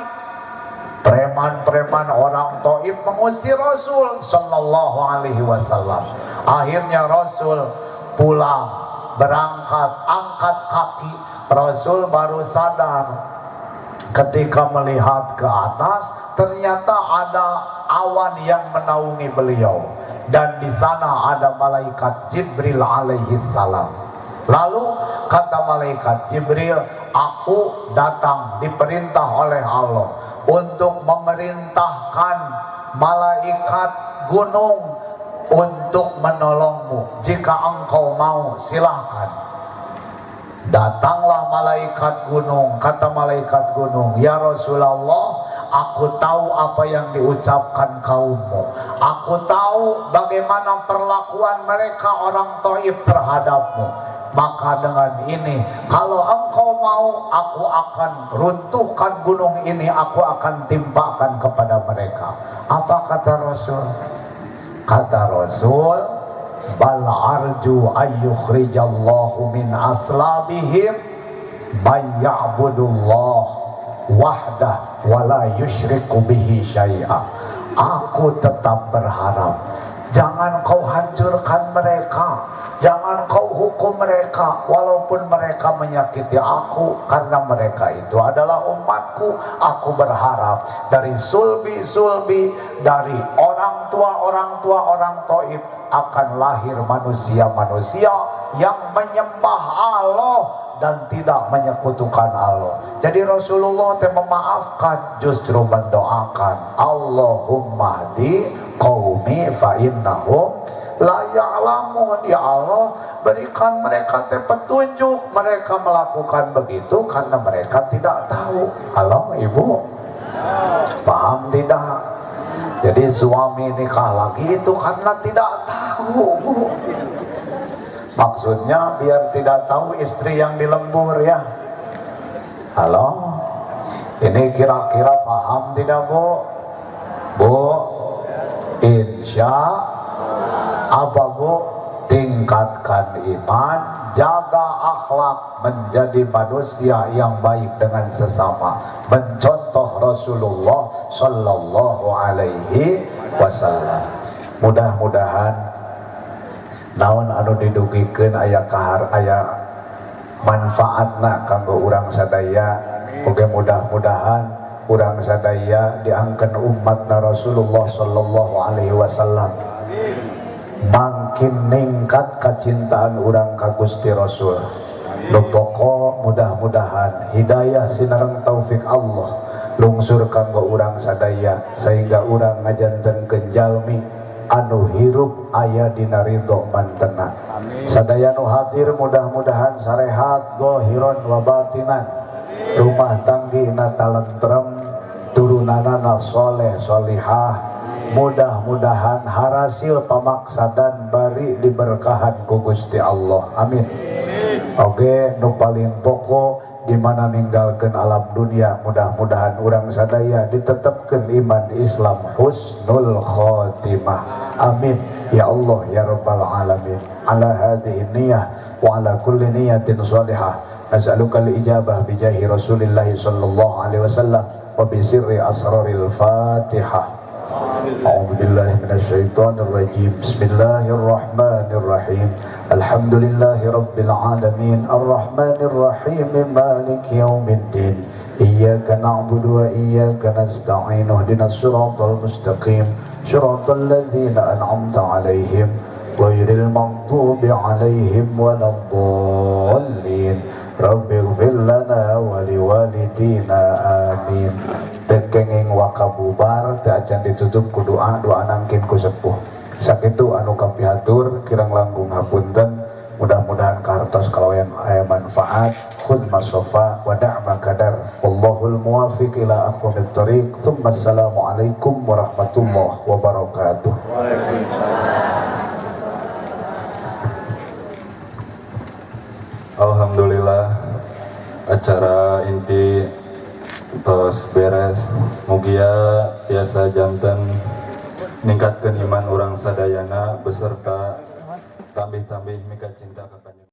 Preman-preman orang Taif mengusir Rasul sallallahu alaihi wasallam. Akhirnya Rasul pulang, berangkat, angkat kaki. Rasul baru sadar ketika melihat ke atas, ternyata ada awan yang menaungi beliau, dan di sana ada malaikat Jibril alaihi salam. Lalu kata malaikat Jibril, aku datang diperintah oleh Allah untuk memerintahkan malaikat gunung untuk menolongmu. Jika engkau mau, silakan. Datanglah malaikat gunung. Kata malaikat gunung, ya Rasulullah, aku tahu apa yang diucapkan kaummu. Aku tahu bagaimana perlakuan mereka orang Taif terhadapmu. Maka dengan ini, kalau engkau mau, aku akan runtuhkan gunung ini, aku akan timpakan kepada mereka. Apa kata Rasul? Kata Rasul, bal arju ayyukhrijallahu min aslabihim may ya'budullah wahdah wa la yusyriku bihi syai'a. Aku tetap berharap, jangan kau hancurkan mereka, jangan kau hukum mereka, walaupun mereka menyakiti aku, karena mereka itu adalah umatku. Aku berharap dari sulbi-sulbi, dari orang tua orang Taif akan lahir manusia-manusia yang menyembah Allah dan tidak menyekutukan Allah. Jadi Rasulullah memaafkan, justru mendoakan, Allahumma hdi qaumi fa innahum la ya'lamun. Ya Allah, berikan mereka petunjuk, mereka melakukan begitu karena mereka tidak tahu. Halo Ibu, paham tidak? Jadi suami nikah lagi itu karena tidak tahu, Bu. Maksudnya biar tidak tahu istri yang dilembur ya. Halo, ini kira-kira paham tidak, Bu? Bu, insya apa, Bu? Tingkatkan iman, jaga akhlak, menjadi manusia yang baik dengan sesama, mencontoh Rasulullah sallallahu alaihi wasallam. Mudah-mudahan naon anu didugikeun aya kahar aya manfaatna kanggo urang sadaya. Oge mudah-mudahan urang sadaya diangkeun umatna Rasulullah sallallahu alaihi wasallam makin ningkat kacintaan urang ka Gusti Rasul. Nu pokok mudah-mudahan hidayah sinareng taufik Allah lungsur kanggo urang sadaya sehingga urang ngajantenkeun jalmi anu hirup aya dina ridho mantena. Sadaya nu hadir mudah-mudahan sarehat zahiran wa batinan, rumah tanggina talentrem, turunanana soleh solihah, mudah-mudahan harasil pamaksa dan bari diberkahan ku Gusti Allah, amin. Oge nu paling pokok di mana ninggalkeun alam dunia mudah-mudahan urang sadaya ditetepkeun iman Islam husnul khotimah, amin ya Allah ya rabbal alamin. Ala hadhihi niyyah wa ala kulli niyatin shalihah nas'aluka al-ijabah bi jahi Rasulillah sallallahu alaihi wasallam wa bi sirri asraril Fatihah. أعوذ بالله من الشيطان الرجيم بسم الله الرحمن الرحيم الحمد لله رب العالمين الرحمن الرحيم مالك يوم الدين إياك نعبد وإياك نستعين اهدنا الصراط المستقيم صراط الذين أنعمت عليهم غير المغضوب عليهم ولا الضالين رب اغفر لنا ولوالدينا آمين. Tekenging wakabubar teu acan ditutup ku doa nangkin ku sepuh sakitu anu kapihatur kirang langkung hapunten mudah-mudahan kartos kalayan aya manfaat khudh masofa wa da'ma kadar wallahul muwaffiq ila aqwamit thoriq tsumma assalamu alaikum warahmatullahi wabarakatuh. Alhamdulillah acara inti tos beres mugia tiasa janten ningkatkeun iman urang sadayana beserta tambih-tambih mika cinta ka kanjeng